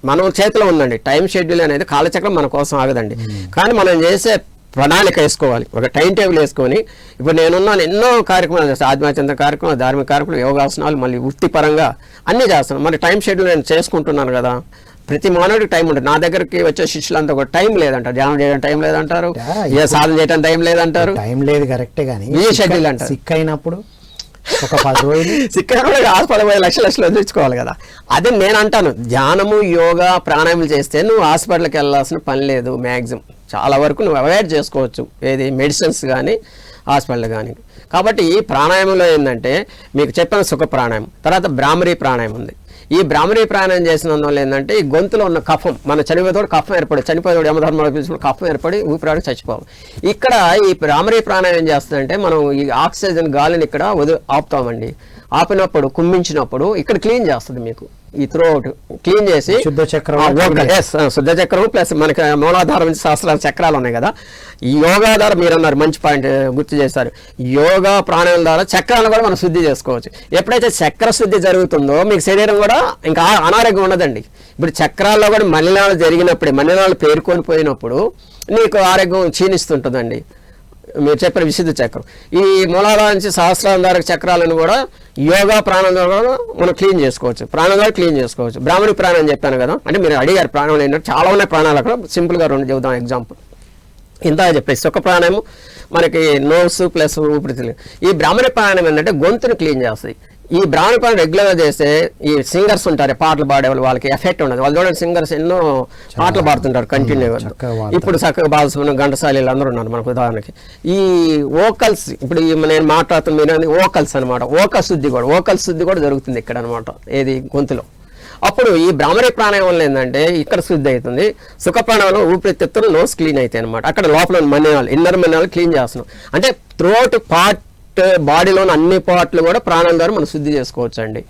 మనం చేతిలో ఉందండి. టైం షెడ్యూల్ అనేది కాలచక్రం మన కోసం ఆగదండి. కానీ మనం చేసే ప్రణాళిక వేసుకోవాలి, ఒక టైం టేబుల్ వేసుకొని. ఇప్పుడు నేనున్నాను, ఎన్నో కార్యక్రమాలు చేస్తాను, ఆధ్యాత్మిక కార్యక్రమాలు, ధార్మిక కార్యక్రమాలు, యోగాసనాలు, మళ్ళీ వృత్తిపరంగా అన్నీ చేస్తాను. మరి టైం షెడ్యూల్ నేను చేసుకుంటున్నాను కదా. ప్రతి మానవుడికి టైం ఉంటుంది. నా దగ్గరికి వచ్చే శిష్యులంతా కూడా టైం లేదంటారు, ధ్యానం చేయడం టైం లేదంటారు, ఏ సాధన చేయడం టైం లేదంటారు. టైం లేదు కరెక్టే, కానీ ఈ షెడ్యూల్ అంటారు. సిక్ అయినప్పుడు ఒక 10 రోజులు సిక్కనప్పుడు హాస్పిటల్ 10 లక్షలు వదిలించుకోవాలి కదా. అదే నేను అంటాను, ధ్యానము యోగా ప్రాణాయామం చేస్తే నువ్వు హాస్పిటల్కి వెళ్ళాల్సిన పని లేదు. మ్యాక్సిమం చాలా వరకు నువ్వు అవాయిడ్ చేసుకోవచ్చు, ఏది మెడిసిన్స్ కానీ హాస్పిటల్ కానీ. కాబట్టి ఈ ప్రాణాయామంలో ఏంటంటే మీకు చెప్పిన సుఖ ప్రాణాయామం, తర్వాత బ్రాహ్మరీ ప్రాణాయామం ఉంది. ఈ బ్రాహ్మరీ ప్రాణాయామం చేసినందువల్ల ఏంటంటే ఈ గొంతులో ఉన్న కఫం, మన చనిపోయేతోడు కఫం ఏర్పడి, చనిపోయేతోడు యమధర్మ కఫం ఏర్పడి ఊపిరాడికి చచ్చిపోవాలి. ఇక్కడ ఈ బ్రాహ్మరీ ప్రాణాయామం ఏం చేస్తుందంటే, మనం ఈ ఆక్సిజన్ గాలిని ఇక్కడ ఆపుతామండి. ఆపినప్పుడు కుమ్మించినప్పుడు ఇక్కడ క్లీన్ చేస్తుంది మీకు. ఈ త్రోట్ క్లీన్ చేసి శుద్ధ చక్రం ప్లస్ మనకి మూలాధారం నుంచి సహస్రాల చక్రాలు ఉన్నాయి కదా. ఈ యోగా ద్వారా మీరు అన్నారు, మంచి పాయింట్ గుర్తు చేస్తారు. యోగా ప్రాణాయామం ద్వారా చక్రాలను కూడా మనం శుద్ధి చేసుకోవచ్చు. ఎప్పుడైతే చక్ర శుద్ధి జరుగుతుందో మీకు శరీరం కూడా ఇంకా అనారోగ్యం ఉండదండి. ఇప్పుడు చక్రాల్లో కూడా మలినాలు జరిగినప్పుడే, మలినాలు పేరుకొని పోయినప్పుడు నీకు ఆరోగ్యం క్షీణిస్తుంటుందండి. మీరు చెప్పిన విశుద్ధ చక్రం, ఈ మూలాధార నుంచి సహస్రాధార చక్రాలను కూడా యోగా ప్రాణం ద్వారా మనం క్లీన్ చేసుకోవచ్చు, ప్రాణం ద్వారా క్లీన్ చేసుకోవచ్చు. బ్రాహ్మణి ప్రాణం అని చెప్పాను కదా, అంటే మీరు అడిగారు ప్రాణాలు ఏంటంటే చాలా ఉన్నాయి ప్రాణాలు. అక్కడ సింపుల్గా 2 చెబుదాం ఎగ్జాంపుల్. ఇంత చెప్పేసి సుఖ ప్రాణాయామం మనకి నోస్ ప్లస్ ఊపిరితిత్తులు. ఈ బ్రాహ్మణి ప్రాణాయామం ఏంటంటే గొంతుని క్లీన్ చేస్తాయి. ఈ బ్రాహ్మణ ప్రాణం రెగ్యులర్గా చేస్తే ఈ సింగర్స్ ఉంటారు, పాటలు పాడేవాళ్ళు, వాళ్ళకి ఎఫెక్ట్ ఉండదు. వాళ్ళు చూడండి, సింగర్స్ ఎన్నో పాటలు పాడుతుంటారు కంటిన్యూగా. ఇప్పుడు చక్కగా బాలసుబ్రహ్మణ్యం, ఘంటసాలి అందరూ ఉన్నారు మనకు ఉదాహరణకి. ఈ ఓకల్స్, ఇప్పుడు నేను మాట్లాడుతున్న మీరు ఓకల్స్ అనమాట, ఓకల్ శుద్ధి కూడా జరుగుతుంది ఇక్కడ అనమాట, ఏది గొంతులో. అప్పుడు ఈ బ్రాహ్మణి ప్రాణాయామం వల్ల ఏంటంటే ఇక్కడ శుద్ధి అవుతుంది. సుఖ ప్రాణాయంలో ఊపిరితిత్తులు నోస్ క్లీన్ అవుతాయి అనమాట. అక్కడ లోపల మన్యాలు, ఇన్నర్ మన్యాలు క్లీన్ చేస్తున్నాం. అంటే త్రోట్ పార్ట్, బాడీలోని అన్ని పార్ట్లు కూడా ప్రాణాల ద్వారా మనం శుద్ధి చేసుకోవచ్చు అండి.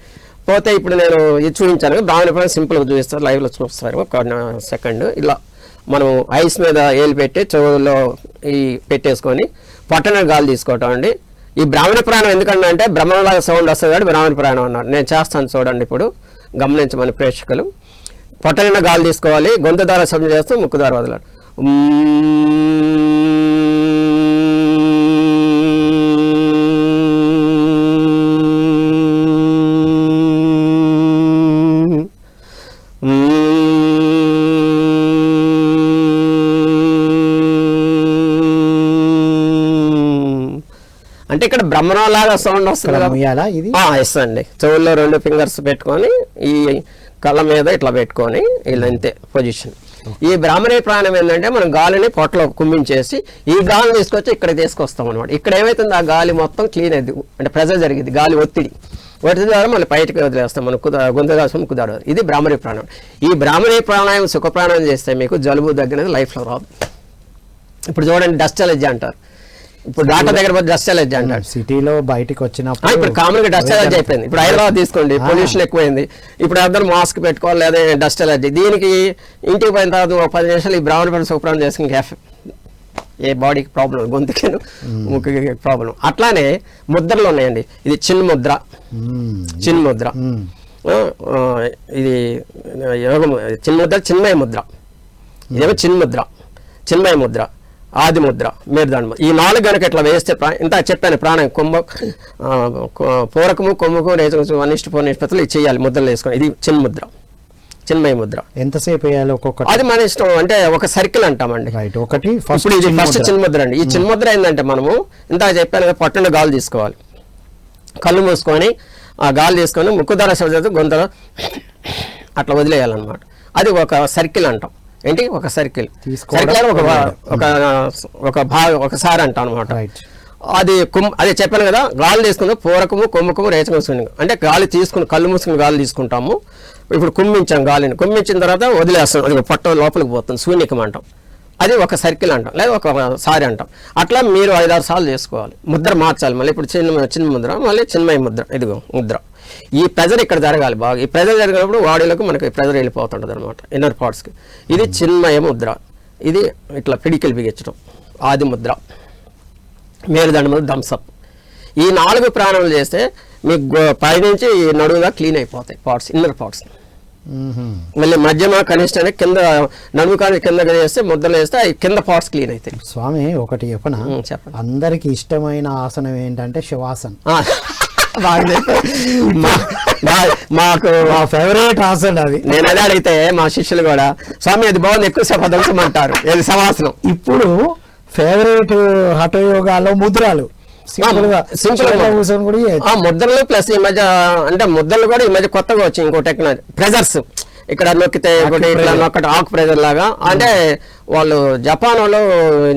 పోతే ఇప్పుడు నేను ఇది చూపించాను, బ్రాహ్మణి ప్రాణం సింపుల్గా చూపిస్తారు, లైవ్లో చూపిస్తారు. ఒక సెకండ్ ఇలా మనం ఐస్ మీద ఏలు పెట్టి చెవుల్లో ఈ పెట్టేసుకొని పొట్టన గాలి తీసుకోవటం అండి. ఈ బ్రాహ్మణ ప్రాణం ఎందుకంటే అంటే బ్రహ్మలాగా సౌండ్ వస్తుంది కాబట్టి బ్రాహ్మణ ప్రాణం అన్నారు. నేను చేస్తాను చూడండి, ఇప్పుడు గమనించమని ప్రేక్షకులు. పొట్టన గాలి తీసుకోవాలి, గొంతు ద్వారా శబ్దం చేస్తూ ముక్కు ద్వారా వదలాలి. అంటే ఇక్కడ బ్రహ్మలాగా సౌండ్ వస్తుంది కదా, ఎస్ అండి. చెవుల్లో 2 ఫింగర్స్ పెట్టుకొని ఈ కళ్ళ మీద ఇట్లా పెట్టుకొని ఇలా అంతే పొజిషన్. ఈ బ్రాహ్మణి ప్రాణం ఏంటంటే మనం గాలిని పొట్టలో కుమ్మించేసి ఈ గాలిని తీసుకొచ్చి ఇక్కడ తీసుకొస్తాం అనమాట. ఇక్కడ ఏమైతుంది, ఆ గాలి మొత్తం క్లీన్ అయింది, అంటే ప్రెజర్ జరిగింది, గాలి ఒత్తిడి ద్వారా మళ్ళీ బయటకు వదిలేస్తాం, మనం గొంతు దాసం కుదాడు. ఇది బ్రాహ్మణి ప్రాణాయం. ఈ బ్రాహ్మణి ప్రాణాయం సుఖ ప్రాణాయం చేస్తే మీకు జలుబు దగ్గరది లైఫ్లో రాదు. ఇప్పుడు చూడండి, డస్ట్ అలర్జీ అంటారు. ఇప్పుడు డాక్టర్ దగ్గర పోతే డస్ట్ అలర్జీ అంటారు. సిటీలో బయటకు వచ్చినప్పుడు ఇప్పుడు కామన్ గా డస్ట్ అలర్జీ అయిపోయింది. ఇప్పుడు హైదరాబాద్ తీసుకోండి, పొల్యూషన్ ఎక్కువైంది. ఇప్పుడు అందరూ మాస్క్ పెట్టుకోవాలి, లేదా డస్ట్ అలర్జీ. దీనికి ఇంటికి పోయిన తర్వాత 10 నిమిషాలు ఈ బ్రాహ్మణ ప్రాణం సుఖ ప్రాణం చేసుకుని ఏ బాడీకి ప్రాబ్లం, గొంతుకి ముక్కుకి ప్రాబ్లం. అట్లానే ముద్రలు ఉన్నాయండి. ఇది చిన్న ముద్ర. ఇది యోగము చిన్ముద్ర చిన్మయ ముద్ర, ఇదేమో చిన్ముద్ర, చిన్మయ ముద్ర, ఆది ముద్ర, మేరుదండ ముద్ర. ఈ 4 గనక ఇట్లా వేస్తే ఇంత చెప్పాను ప్రాణాయం పూరకము కొమ్ముకు రేచము 1:4 నిష్పత్తులు ఇది చేయాలి ముద్రలు వేసుకొని. ఇది చిన్ముద్ర, చిన్మయ ముద్ర. ఎంతసేపు వేయాలి ఒక్కొక్కటి? అది మన ఇష్టం, అంటే ఒక సర్కిల్ అంటామండి. ఒకటి ఇప్పుడు ఇది ఫస్ట్ చిన్ముద్ర అండి. ఈ చిన్ముద్ర ఏంటంటే మనము ఇంత చెప్పాను కదా, పట్టున గాలి తీసుకోవాలి, కళ్ళు మూసుకొని ఆ గాలి తీసుకొని ముక్కు ధర గొంతులో అట్లా వదిలేయాలన్నమాట. అది ఒక సర్కిల్ అంటాం. ఏంటి ఒక సర్కిల్, సర్కిల్ ఒకసారి అంటాం అనమాట. అది అదే చెప్పాను కదా, గాలి తీసుకుని పూరకము కొమ్ముకము రేచము, అంటే గాలి తీసుకుని కళ్ళు మూసుకుని గాలి తీసుకుంటాము. ఇప్పుడు కుమ్మించాం గాలిని, కుమ్మించిన తర్వాత వదిలేస్తాం, అది పట్ట లోపలికి పోతుంది, శూన్యకం అంటాం. అది ఒక సర్కిల్ అంటాం, లేదా ఒకసారి అంటాం. అట్లా మీరు 5-6 సార్లు చేసుకోవాలి. ముద్ర మార్చాలి మళ్ళీ. ఇప్పుడు చిన్న ముద్ర, మళ్ళీ చిన్మయ ముద్ర, ఇదిగో ముద్ర. ఈ ప్రెజర్ ఇక్కడ జరగాలి బాగా. ఈ ప్రెజర్ జరిగినప్పుడు బాడీలోకి మనకి ప్రెజర్ వెళ్ళిపోతుంటుంది అనమాట, ఇన్నర్ పార్ట్స్కి. ఇది చిన్మయ ముద్ర. ఇది ఇట్లా పిడికిలు బిగించడం, ఆది ముద్ర, మేరుదండ ముద్ర, థమ్సప్. ఈ 4 ప్రాణాలు చేస్తే మీకు పైనుంచి నడువుగా క్లీన్ అయిపోతాయి పార్ట్స్, ఇన్నర్ పార్ట్స్. మళ్ళీ మధ్యమ కనిష్ట కింద నడుము కానీ కింద చేస్తే ముద్రలు వేస్తే కింద పార్ట్స్ క్లీన్ అవుతాయి. స్వామి ఒకటి చెప్పనా, అందరికి ఇష్టమైన ఆసనం ఏంటంటే శివాసనం. మాకు మా ఫేవరెట్ ఆసనం అది. నేను అదే అడిగితే మా శిష్యులు కూడా స్వామి అది బాగుంది, ఎక్కువసేపు అదొకమంటారు. ఇది శవాసనం. ఇప్పుడు ఫేవరెట్ హఠయోగాల్లో ముద్రలు ముద్రలు ప్లస్ ఈ మధ్య అంటే ముద్రలు కూడా ఈ మధ్య కొత్తగా వచ్చాయి. ఇంకో టెక్నాలజీ ప్రెజర్స్, ఇక్కడ నొక్కితే ఒకటి ఇట్లా నొక్కటి ఆకు ప్రెజర్ లాగా. అంటే వాళ్ళు జపాన్ వాళ్ళు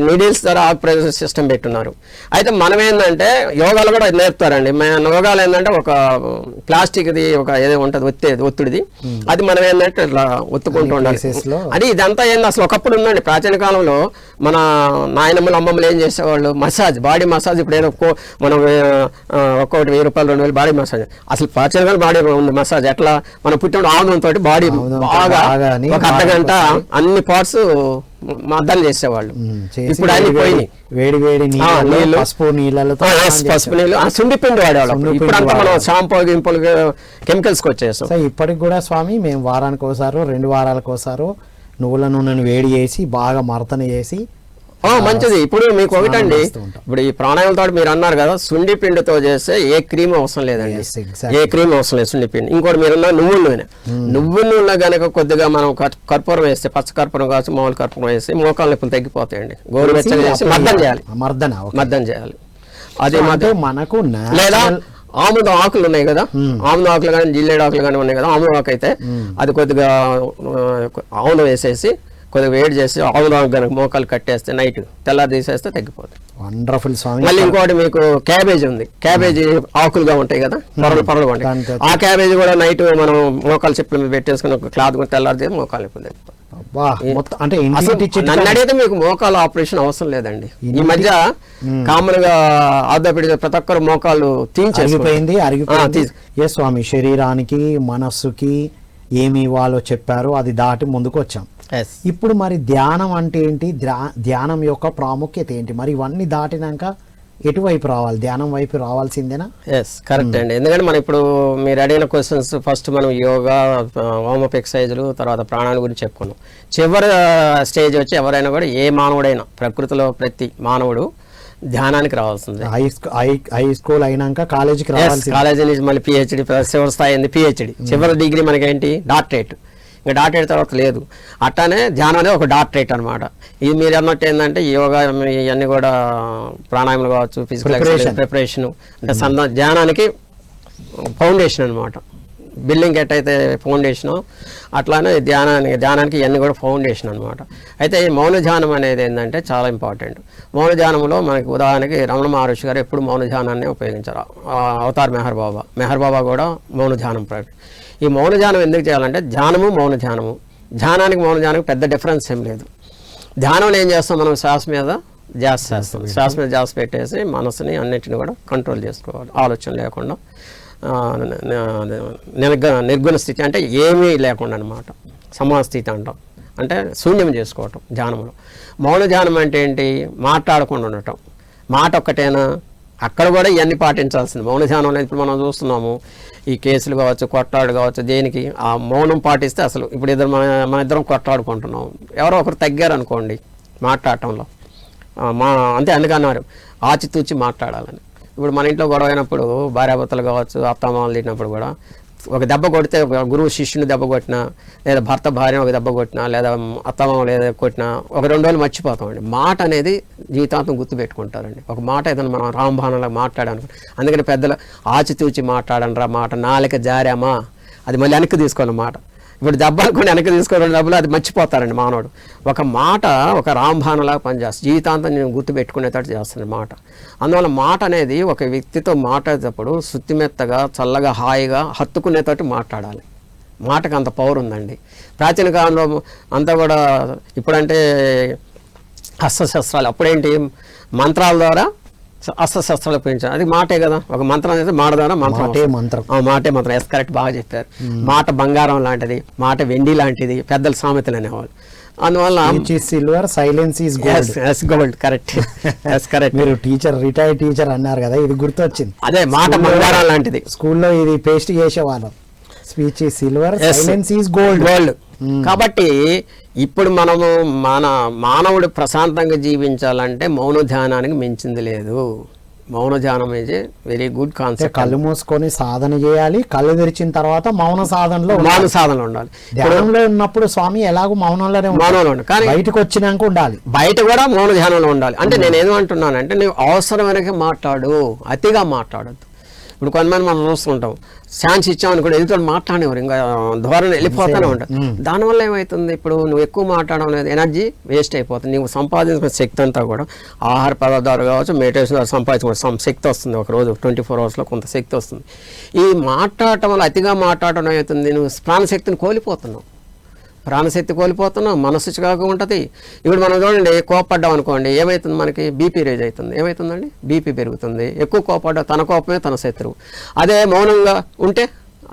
నీడిల్స్ ద్వారా ఆకు ప్రెజర్ సిస్టమ్ పెట్టున్నారు. అయితే మనం ఏంటంటే యోగాలు కూడా నేర్పుతారండి. యోగాలు ఏంటంటే ఒక ప్లాస్టిక్ది ఒక ఏదో ఉంటుంది ఒత్తిడిది, అది మనం ఏంటంటే ఇట్లా ఒత్తుకుంటూ ఉండాలి. అది ఇదంతా ఏంది అసలు ఒకప్పుడు ఉందండి. ప్రాచీన కాలంలో మన నాయనమ్మలు అమ్మమ్మలు ఏం చేసేవాళ్ళు, మసాజ్, బాడీ మసాజ్. ఇప్పుడు ఏదో మనం ఒక్కొక్కటి 1000 రూపాయలు 2000 బాడీ మసాజ్. అసలు ప్రాచీన కాలం బాడీ ఉంది మసాజ్. ఎట్లా మనం పుట్టినప్పుడు ఆనందంతో బాడీ బాగా ఒక అర్ధగంట అన్ని పార్ట్స్ మద్దలు చేసేవాళ్ళు. ఇప్పుడు అన్ని పోయినాయి. వేడి వేడి నీళ్ళు, పసుపు నీళ్ళతో, పసుపు నీళ్ళు, సుండిపిండి వాడేవాళ్ళు. ఇప్పుడు అంతా మనం షాంపూ గింపులు కెమికల్స్కి వచ్చేస్తాం. ఇప్పటికి కూడా స్వామి మేము వారానికి ఒకసారో 2 వారాలకు ఒకసారో నువ్వుల నూనెను వేడి చేసి బాగా మర్తన చేసి మంచిది. ఇప్పుడు మీకు ఒకటండి, ఇప్పుడు ఈ ప్రాణాయామంతో మీరు అన్నారు కదా, సుండి పిండితో చేస్తే ఏ క్రీమ్ అవసరం లేదండి. ఏ క్రీమ్ అవసరం లేదు సుండి పిండి. ఇంకోటి మీరు నువ్వుల నూనె, నువ్వుల నూనె కనుక కొద్దిగా మనం కర్పూరం వేస్తే, పచ్చ కర్పూరం కావచ్చు, మామూలు కర్పూరం వేస్తే మోకాళ్ళ నొప్పులు తగ్గిపోతాయండి. గోరువెచ్చగా చేసి మర్దన చేయాలి. అది మనకు లేదా ఆముద ఆకులు ఉన్నాయి కదా, ఆముద ఆకులు కానీ జిల్లేడు ఆకులు కానీ ఉన్నాయి కదా, ఆముద ఆకు అయితే అది కొద్దిగా ఆవును వేసేసి కొద్దిగా వేడి చేసి ఆవులు కనుక మోకాలు కట్టేస్తే నైట్ తెల్లారి తీసేస్తే తగ్గిపోతుంది. వండర్ఫుల్ స్వామి. మళ్ళీ ఇంకోటి మీకు క్యాబేజీ ఉంది. క్యాబేజీ ఆకులుగా ఉంటాయి కదా, పొరలు ఉంటాయి. ఆ క్యాబేజీ కూడా నైట్ మనం మోకాలు చెప్పుల మీద పెట్టేసుకుని ఒక క్లాత్ కూడా తెల్లారి చేసి మోకాలు నొప్పులు తగ్గిపోతుంది. అంటే నన్ను అడిగితే మీకు మోకాలు ఆపరేషన్ అవసరం లేదండి. ఈ మధ్య కామన్ గా ఆర్థోపెడిక్ ప్రతి ఒక్కరు మోకాలు తీయించేసిపోయింది, అరిగిపోయింది. ఏ స్వామి, శరీరానికి మనస్సుకి ఏమి ఇవ్వాలో చెప్పారు, అది దాటి ముందుకు వచ్చాం. ఇప్పుడు మరి ధ్యానం అంటే ఏంటి, ధ్యానం యొక్క ప్రాముఖ్యత ఏంటి, మరి ఇవన్నీ దాటినాక ఎటువైపు రావాలి? ధ్యానం వైపు రావాల్సిందేనా? కరెక్ట్ అండి. ఎందుకంటే మనం ఇప్పుడు మీరు అడిగిన క్వశ్చన్స్ ఫస్ట్ మనం యోగా, వార్మప్ ఎక్సర్సైజులు, తర్వాత ప్రాణాల గురించి చెప్పుకున్నాం. చివరి స్టేజ్ వచ్చి ఎవరైనా కూడా ఏ మానవుడైనా, ప్రకృతిలో ప్రతి మానవుడు ధ్యానానికి రావాల్సింది. హై స్కూల్ అయినాక కాలేజీకి రావాలి. కాలేజీ నుంచి మళ్ళీ పిహెచ్డి, చివరి స్థాయి అయింది పిహెచ్డి, చివరి డిగ్రీ మనకేంటి డాక్టరేట్. ఇంకా డాక్టరేట్ తర్వాత లేదు. అట్లానే ధ్యానం అనేది ఒక డాక్టరేట్ అనమాట. ఇది మీరు అన్నట్టు ఏంటంటే యోగా ఇవన్నీ కూడా ప్రాణాయామాలు కావచ్చు, ఫిజికల్ ఎక్సర్సైజ్ ప్రిపరేషన్ అంటే ధ్యానానికి ఫౌండేషన్ అనమాట. బిల్డింగ్ ఎట్టయితే ఫౌండేషను అట్లానే ధ్యానానికి ఇవన్నీ కూడా ఫౌండేషన్ అనమాట. అయితే ఈ మౌన ధ్యానం అనేది ఏంటంటే చాలా ఇంపార్టెంట్. మౌన ధ్యానంలో మనకి ఉదాహరణకి రమణ మహర్షి గారు ఎప్పుడు మౌన ధ్యానాన్ని ఉపయోగించారు. అవతార్ మెహర్ బాబా కూడా మౌన ధ్యానం ఈ మౌన ధ్యానం ఎందుకు చేయాలంటే ధ్యానము మౌన ధ్యానము, ధ్యానానికి మౌన ధ్యానానికి పెద్ద డిఫరెన్స్ ఏం లేదు. ధ్యానంలో ఏం చేస్తాం, మనం శ్వాస మీద ధ్యాస చేస్తాం. శ్వాస మీద ధ్యాస పెట్టేసి మనసుని అన్నిటిని కూడా కంట్రోల్ చేసుకోవాలి, ఆలోచన లేకుండా నిర్గుణ స్థితి అంటే ఏమీ లేకుండా అనమాట. సమాన స్థితి అంటాం, అంటే శూన్యం చేసుకోవటం ధ్యానంలో. మౌన ధ్యానం అంటే ఏంటి, మాట్లాడకుండా ఉండటం. మాట ఒక్కటేనా, అక్కడ కూడా ఇవన్నీ పాటించాల్సింది. మౌన ధ్యానం అనేది ఇప్పుడు మనం చూస్తున్నాము, ఈ కేసులు కావచ్చు, కొట్లాడు కావచ్చు, దేనికి ఆ మౌనం పాటిస్తే అసలు ఇప్పుడు మన ఇద్దరం కొట్లాడుకుంటున్నాం, ఎవరో ఒకరు తగ్గారు అనుకోండి మాట్లాడటంలో, అందుకన్నారు ఆచితూచి మాట్లాడాలని. ఇప్పుడు మన ఇంట్లో గొడవ అయినప్పుడు భార్యాభర్తలు కావచ్చు, అత్తమామలు తిట్టినప్పుడు కూడా ఒక దెబ్బ కొడితే, ఒక గురువు శిష్యుని దెబ్బ కొట్టినా, లేదా భర్త భార్యను ఒక దెబ్బ కొట్టినా, లేదా అత్తమామలు ఏదో కొట్టినా ఒక 2 రోజులు మర్చిపోతామండి. మాట అనేది జీవితాంతం గుర్తుపెట్టుకుంటారండి. ఒక మాట ఏదైనా మనం రాంబాణంలో మాట్లాడాను, అందుకని పెద్దలు ఆచితూచి మాట్లాడనరా మాట, నాలుక జారామా అది మళ్ళీ వెనక్కి తీసుకోవాలి మాట. ఇప్పుడు దెబ్బ అనుకుని వెనక్కి తీసుకోవడం డబ్బులు అది మర్చిపోతారండి మానవుడు. ఒక మాట ఒక రాంబాణలాగా పనిచేస్తుంది, జీవితాంతం నేను గుర్తుపెట్టుకునేటట్టు చేస్తుంది మాట. అందువల్ల మాట అనేది ఒక వ్యక్తితో మాట్లాడేటప్పుడు శుద్ధిమెత్తగా, చల్లగా, హాయిగా హత్తుకునేటట్టు మాట్లాడాలి. మాటకు అంత పవర్ ఉందండి. ప్రాచీన కాలంలో అంతా కూడా, ఇప్పుడంటే హస్తశస్త్రాలు, అప్పుడేంటి మంత్రాల ద్వారా అస్త్రశస్త్రాలు ఉపయోగించారు, అది మాటే కదా. ఒక మంత్రం అనేది మాట ద్వారా మాటే మంత్రం. ఎస్ కరెక్ట్, బాగా చెప్పారు. మాట బంగారం లాంటిది, మాట వెండి లాంటిది, పెద్దల సామెతలు అనేవాళ్ళు. అందువల్ల silver, silence is gold. Correct. మీరు రిటైర్డ్ టీచర్ అన్నారు కదా, ఇది గుర్తొచ్చింది. అదే మాట బంగారం లాంటిది. స్కూల్లో ఇది పేస్ట్ చేసేవాళ్ళం, speech is silver, silence is gold. కాబట్టి ఇప్పుడు మనము మానవుడు ప్రశాంతంగా జీవించాలంటే మౌన ధ్యానానికి మించింది లేదు. మౌన ధ్యానం ఈజ్ వెరీ గుడ్ కాన్సెప్ట్. కళ్ళు మూసుకొని సాధన చేయాలి, కళ్ళు తెరిచిన తర్వాత మౌన సాధనలో ఉండాలి. ధ్యానంలో ఉన్నప్పుడు స్వామి ఎలాగో మౌనంలోనే ఉండాలి, కానీ బయటకు వచ్చినాక ఉండాలి, బయట కూడా మౌన ధ్యానంలో ఉండాలి. అంటే నేనేమంటున్నానంటే, నువ్వు అవసరమైనకే మాట్లాడు, అతిగా మాట్లాడద్దు. ఇప్పుడు కొంతమంది మనం చూస్తుంటాం, ఛాన్స్ ఇచ్చామనుకోండి ఎదుగుతాడు మాట్లాడేవారు, ఇంకా ధోరణి వెళ్ళిపోతూనే ఉంటారు. దానివల్ల ఏమవుతుంది, ఇప్పుడు నువ్వు ఎక్కువ మాట్లాడడం లేదు, ఎనర్జీ వేస్ట్ అయిపోతుంది. నీవు సంపాదించిన శక్తి అంతా కూడా ఆహార పదార్థాలు కావచ్చు, మెడిటేషన్ ద్వారా సంపాదించుకున్న శక్తి వస్తుంది. ఒక రోజు 24 అవర్స్లో కొంత శక్తి వస్తుంది. ఈ మాట్లాడటం వల్ల, అతిగా మాట్లాడడం ఏమవుతుంది, నువ్వు ప్రాణశక్తిని కోల్పోతున్నావు. ప్రాణశక్తి కోల్పోతున్నాం, మనసు చికాకు ఉంటుంది. ఇప్పుడు మనం చూడండి, కోపడ్డాం అనుకోండి, ఏమవుతుంది, మనకి బీపీ రేజ్ అవుతుంది. ఏమవుతుందండి, బీపీ పెరుగుతుంది. ఎక్కువ కోపడ్డా తన కోపమే తన శత్రువు. అదే మౌనంగా ఉంటే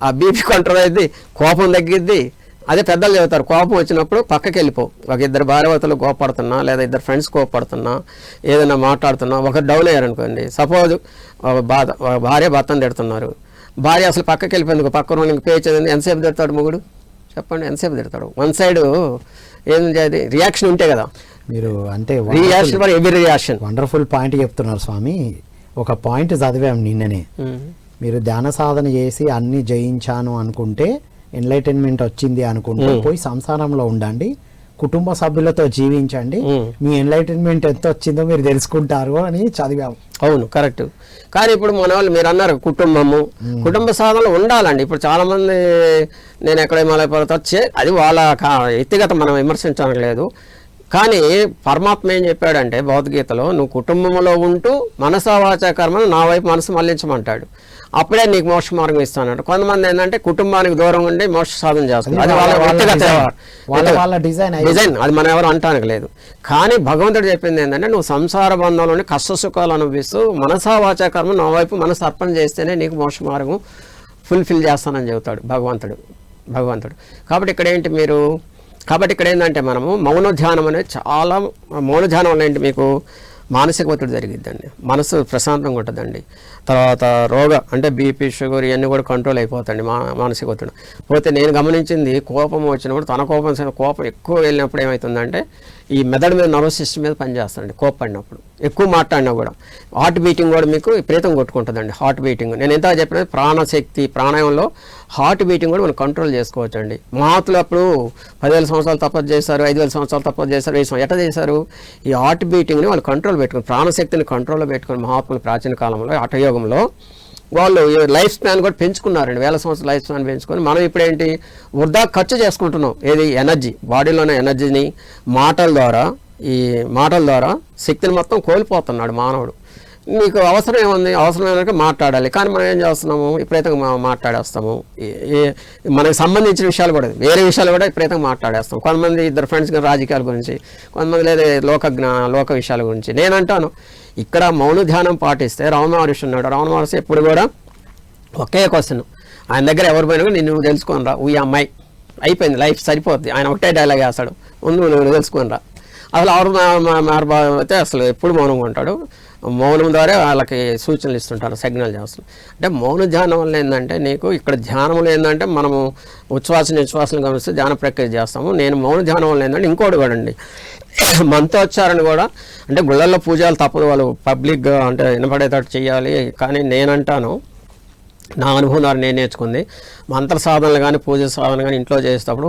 ఆ బీపీ కంట్రోల్ అయ్యిద్ది, కోపం తగ్గిద్ది. అదే పెద్దలు చెబుతారు, కోపం వచ్చినప్పుడు పక్కకి వెళ్ళిపో. ఒక 2 భార్యాభర్తలు కోపడుతున్నా, లేదా 2 ఫ్రెండ్స్ కోపడుతున్నా, ఏదైనా మాట్లాడుతున్నా, ఒకరు డౌన్ అయ్యారనుకోండి, సపోజ్ భార్య భర్తను తిడుతున్నారు, భార్య అసలు పక్కకి వెళ్ళిపోయింది, పక్క రోజు పేచేది, ఎంతసేపు తిడతాడు మొగుడు చెప్పండి, ఎంతసేపు తిడతాడు? వన్ సైడ్ ఏంది రియాక్షన్ ఉంటే కదా. మీరు అంటే రియాక్షన్ వండర్ఫుల్ పాయింట్ చెప్తున్నారు స్వామి. ఒక పాయింట్ చదివాం నిన్ననే, మీరు ధ్యాన సాధన చేసి అన్ని జయించాను అనుకుంటే, ఎన్లైటన్మెంట్ వచ్చింది అనుకుంటే, పోయి సంసారంలో ఉండండి, కుటుంబ సభ్యులతో జీవించండి, మీ ఎన్లైటన్మెంట్ ఎంత వచ్చిందో మీరు తెలుసుకుంటారు అని చదివాము. అవును, కరెక్ట్. కానీ ఇప్పుడు మన వాళ్ళు మీరు అన్నారు కుటుంబ సాధనలు ఉండాలండి. ఇప్పుడు చాలా మంది, నేను ఎక్కడ హిమాలయపర్వతం అది వాళ్ళ వ్యక్తిగత, మనం విమర్శించడం లేదు. కానీ పరమాత్మ ఏం చెప్పాడంటే భగవద్గీతలో, నువ్వు కుటుంబంలో ఉంటూ మనసా వాచా కర్మను నా వైపు మనసు మళ్లించమంటాడు, అప్పుడే నీకు మోక్ష మార్గం ఇస్తానంట. కొంతమంది ఏంటంటే కుటుంబానికి దూరం ఉండి మోక్ష సాధన చేస్తుంది, అది వాళ్ళ వ్యక్తిగత డిజైన్, అది మనం ఎవరు అంటానికి లేదు. కానీ భగవంతుడు చెప్పింది ఏంటంటే, నువ్వు సంసార బంధంలోని కష్ట సుఖాలు అనుభవిస్తూ మనసా వాచా కర్మ నా వైపు మనసు అర్పణ చేస్తేనే నీకు మోక్ష మార్గం ఫుల్ఫిల్ చేస్తానని చెబుతాడు భగవంతుడు. కాబట్టి ఇక్కడ ఏంటంటే, మనము మౌన ధ్యానం అనేది చాలా, మౌన ధ్యానం వల్ల ఏంటి, మీకు మానసిక ఒత్తిడి జరిగిద్దండి, మనసు ప్రశాంతంగా ఉంటుందండి. తర్వాత అంటే బీపీ, షుగర్ ఇవన్నీ కూడా కంట్రోల్ అయిపోతాయండి మానసిక ఒత్తిడి పోతే. నేను గమనించింది, కోపం వచ్చినప్పుడు, తన కోపం ఎక్కువ వెళ్ళినప్పుడు ఏమవుతుందంటే, ఈ మెదడు మీద, నర్వస్ సిస్టమ్ మీద పనిచేస్తానండి. కోపడినప్పుడు ఎక్కువ మాట్లాడినా కూడా హార్ట్ బీటింగ్ కూడా మీకు విపరీతం కొట్టుకుంటుందండి. హార్ట్ బీటింగ్ నేను ఎంత చెప్పినది, ప్రాణశక్తి ప్రాణాయంలో హార్ట్ బీటింగ్ కూడా మనం కంట్రోల్ చేసుకోవచ్చు అండి. మహాత్ములు అప్పుడు 10,000 సంవత్సరాలు తపస్సు చేశారు, 5,000 సంవత్సరాలు తపస్సు చేశారు, 1000 ఎట్లా చేశారు? ఈ హార్ట్ బీటింగ్ని వాళ్ళు కంట్రోల్ పెట్టుకుని, ప్రాణశక్తిని కంట్రోల్లో పెట్టుకుని మహాత్ములు ప్రాచీన కాలంలో, హఠయోగంలో వాళ్ళు లైఫ్ స్పాన్ కూడా పెంచుకున్నారండి. 1000 సంవత్సరాల లైఫ్ స్పాన్ పెంచుకొని, మనం ఇప్పుడేంటి వృధా ఖర్చు చేసుకుంటున్నాం. ఏది ఎనర్జీ, బాడీలోనే ఎనర్జీని మాటల ద్వారా శక్తిని మొత్తం కోల్పోతున్నాడు మానవుడు. మీకు అవసరం ఏముంది, అవసరమైన మాట్లాడాలి, కానీ మనం ఏం చేస్తున్నాము, విపరీతంగా మాట్లాడేస్తాము. మనకు సంబంధించిన విషయాలు కూడా, వేరే విషయాలు కూడా విపరీతంగా మాట్లాడేస్తాం. కొంతమంది 2 ఫ్రెండ్స్ రాజకీయాల గురించి, కొంతమంది లేదా లోక విషయాల గురించి. నేనంటాను, ఇక్కడ మౌన ధ్యానం పాటిస్తే, రమణ మహర్షి ఉన్నాడు, రమణ మహర్షి ఎప్పుడు కూడా ఒకే క్వశ్చన్, ఆయన దగ్గర ఎవరు పోయినా కూడా నువ్వు తెలుసుకొని రా, ఈ అమ్మాయి అయిపోయింది, లైఫ్ సరిపోద్ది. ఆయన ఒకటే డైలాగ్ వేస్తాడు, ముందు నువ్వు తెలుసుకొని రా. అసలు ఎవరు అయితే అసలు ఎప్పుడు మౌనంగా ఉంటాడు. మౌనం ద్వారా వాళ్ళకి సూచనలు ఇస్తుంటారు, సిగ్నల్ చేస్తారు. అంటే మౌన ధ్యానం వల్ల ఏంటంటే నీకు ఇక్కడ ధ్యానంలో ఏంటంటే మనము ఉచ్ఛ్వాస నిశ్వాసాలను గమనిస్తే ధ్యాన ప్రక్రియ చేస్తాము. నేను మౌన ధ్యానం వల్ల ఏంటంటే ఇంకోటి కూడా అండి, మంత్రోచ్చారణ కూడా అంటే గుళ్ళల్లో పూజలు తప్పదు, వాళ్ళు పబ్లిక్గా అంటే వినపడేటట్టు చేయాలి. కానీ నేనంటాను, నా అనుభవం ద్వారా నేను నేర్చుకుంది, మంత్ర సాధనలు కానీ పూజ సాధన కానీ ఇంట్లో చేసేటప్పుడు